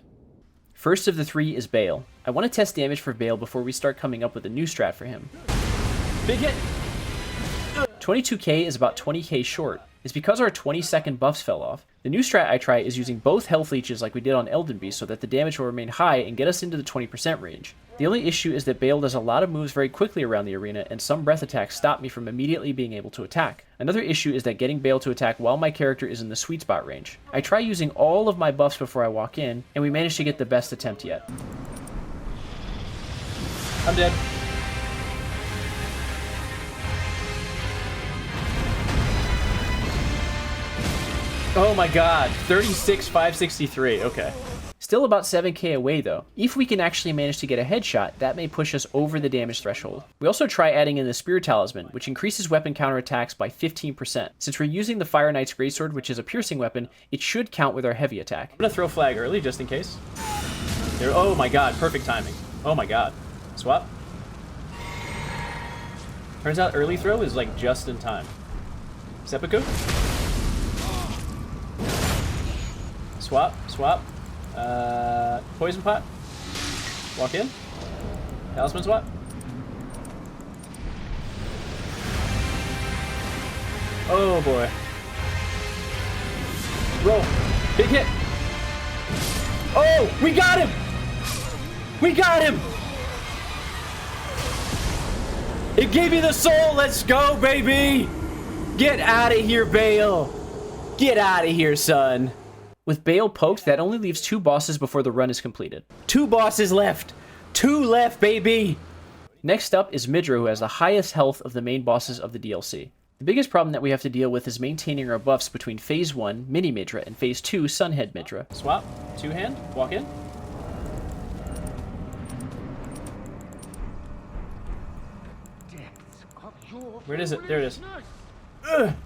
[SPEAKER 1] First of the three is Bale. I want to test damage for Bale before we start coming up with a new strat for him. Big hit! 22k is about 20k short. It's because our 20-second buffs fell off. The new strat I try is using both health leeches like we did on Elden Beast so that the damage will remain high and get us into the 20% range. The only issue is that Bale does a lot of moves very quickly around the arena, and some breath attacks stop me from immediately being able to attack. Another issue is that getting Bale to attack while my character is in the sweet spot range. I try using all of my buffs before I walk in, and we managed to get the best attempt yet. I'm dead. Oh my god, 36,563, okay. Still about 7k away though. If we can actually manage to get a headshot, that may push us over the damage threshold. We also try adding in the Spear Talisman, which increases weapon counterattacks by 15%. Since we're using the Fire Knight's Greatsword, which is a piercing weapon, it should count with our heavy attack. I'm gonna throw flag early, just in case. There, oh my god, perfect timing. Oh my god. Swap. Turns out early throw is like just in time. Seppuku. Swap, swap. Poison pot. Walk in. Talisman swap. Oh boy. Roll. Big hit. Oh, we got him! We got him! It gave me the soul. Let's go, baby! Get out of here, Bale. Get out of here, son. With Bale poked, that only leaves 2 bosses before the run is completed. 2 bosses left. 2 left, baby. Next up is Midra, who has the highest health of the main bosses of the DLC. The biggest problem that we have to deal with is maintaining our buffs between Phase 1, Mini Midra, and Phase 2, Sunhead Midra. Swap. 2-hand. Walk in. Where is it? There it is. Ugh. Here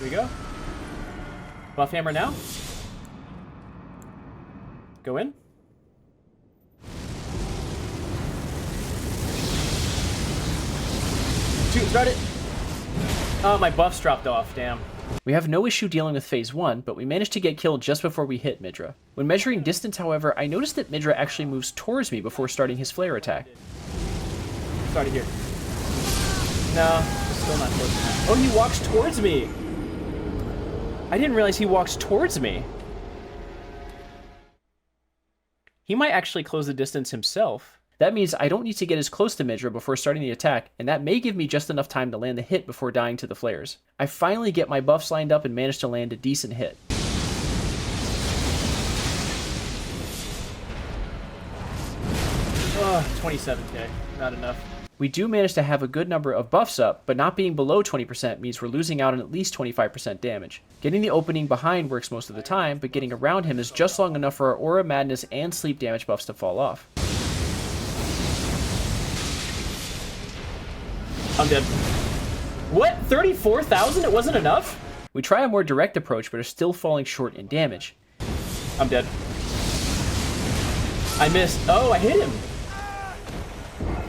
[SPEAKER 1] we go. Buff hammer now. Go in. Shoot, start it. Oh, my buffs dropped off. Damn. We have no issue dealing with Phase 1, but we managed to get killed just before we hit Midra. When measuring distance, however, I noticed that Midra actually moves towards me before starting his flare attack. Started here. No, still not close enough. Oh, he walks towards me. I didn't realize he walks towards me. He might actually close the distance himself. That means I don't need to get as close to Midra before starting the attack, and that may give me just enough time to land the hit before dying to the flares. I finally get my buffs lined up and manage to land a decent hit. Ugh, 27k. Not enough. We do manage to have a good number of buffs up, but not being below 20% means we're losing out on at least 25% damage. Getting the opening behind works most of the time, but getting around him is just long enough for our Aura, Madness, and Sleep damage buffs to fall off. I'm dead. What? 34,000? It wasn't enough? We try a more direct approach, but are still falling short in damage. I'm dead. I missed. Oh, I hit him.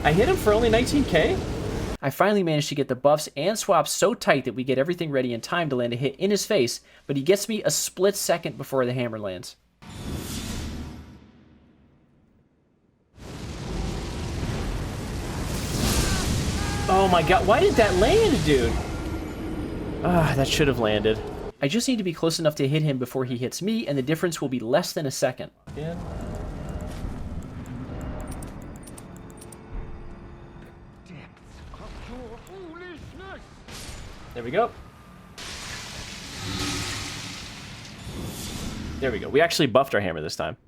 [SPEAKER 1] I hit him for only 19k? I finally managed to get the buffs and swaps so tight that we get everything ready in time to land a hit in his face, but he gets me a split second before the hammer lands. Oh my god, why did that land, dude? Ah, that should have landed. I just need to be close enough to hit him before he hits me, and the difference will be less than a second. Yeah. There we go. There we go. We actually buffed our hammer this time.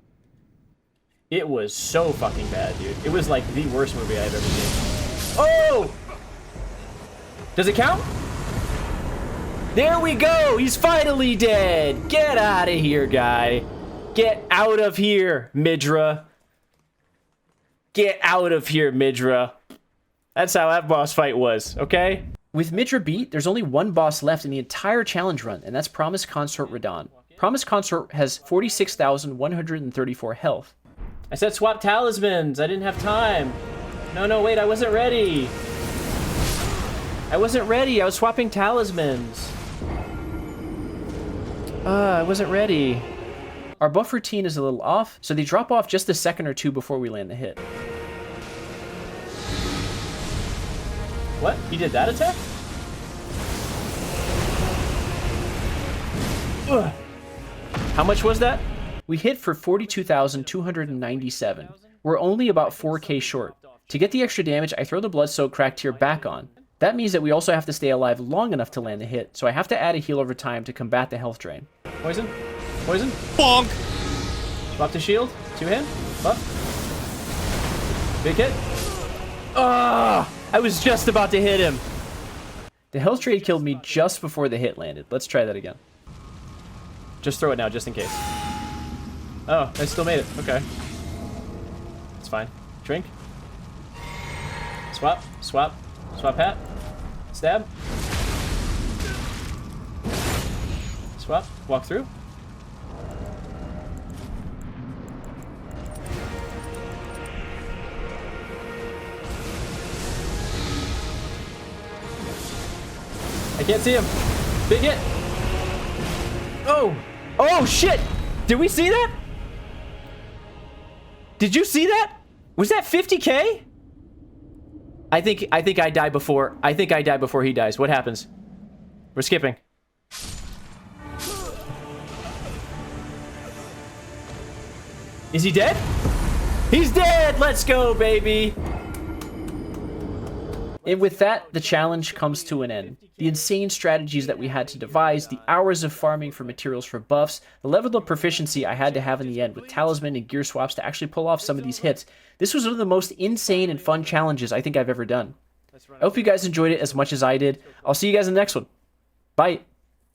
[SPEAKER 1] It was so fucking bad, dude. It was like the worst movie I've ever seen. Oh! Does it count? There we go! He's finally dead! Get out of here, guy. Get out of here, Midra. Get out of here, Midra. That's how that boss fight was, okay? With Midra beat, there's only one boss left in the entire challenge run, and that's Promise Consort Radahn. Promise Consort has 46,134 health. I said swap talismans. I didn't have time. No, wait, I wasn't ready. I wasn't ready. I was swapping talismans. I wasn't ready. Our buff routine is a little off, so they drop off just a second or two before we land the hit. What? He did that attack? Ugh. How much was that? We hit for 42,297. We're only about 4k short. To get the extra damage, I throw the Blood-Soaked Crack Tier back on. That means that we also have to stay alive long enough to land the hit, so I have to add a heal over time to combat the health drain. Poison? Poison? Bonk! Swap to shield. 2-hand. Buff. Big hit. Ah! I was just about to hit him. The health trade killed me just before the hit landed. Let's try that again. Just throw it now, just in case. Oh, I still made it. Okay. It's fine. Drink. Swap. Swap. Swap hat. Stab. Swap. Walk through. I can't see him. Big hit. Oh. Oh, shit. Did we see that? Did you see that? Was that 50k? I think I die before. I think I die before he dies. What happens? We're skipping. Is he dead? He's dead! Let's go, baby! And with that, the challenge comes to an end. The insane strategies that we had to devise, the hours of farming for materials for buffs, the level of proficiency I had to have in the end with talisman and gear swaps to actually pull off some of these hits. This was one of the most insane and fun challenges I think I've ever done. I hope you guys enjoyed it as much as I did. I'll see you guys in the next one. Bye!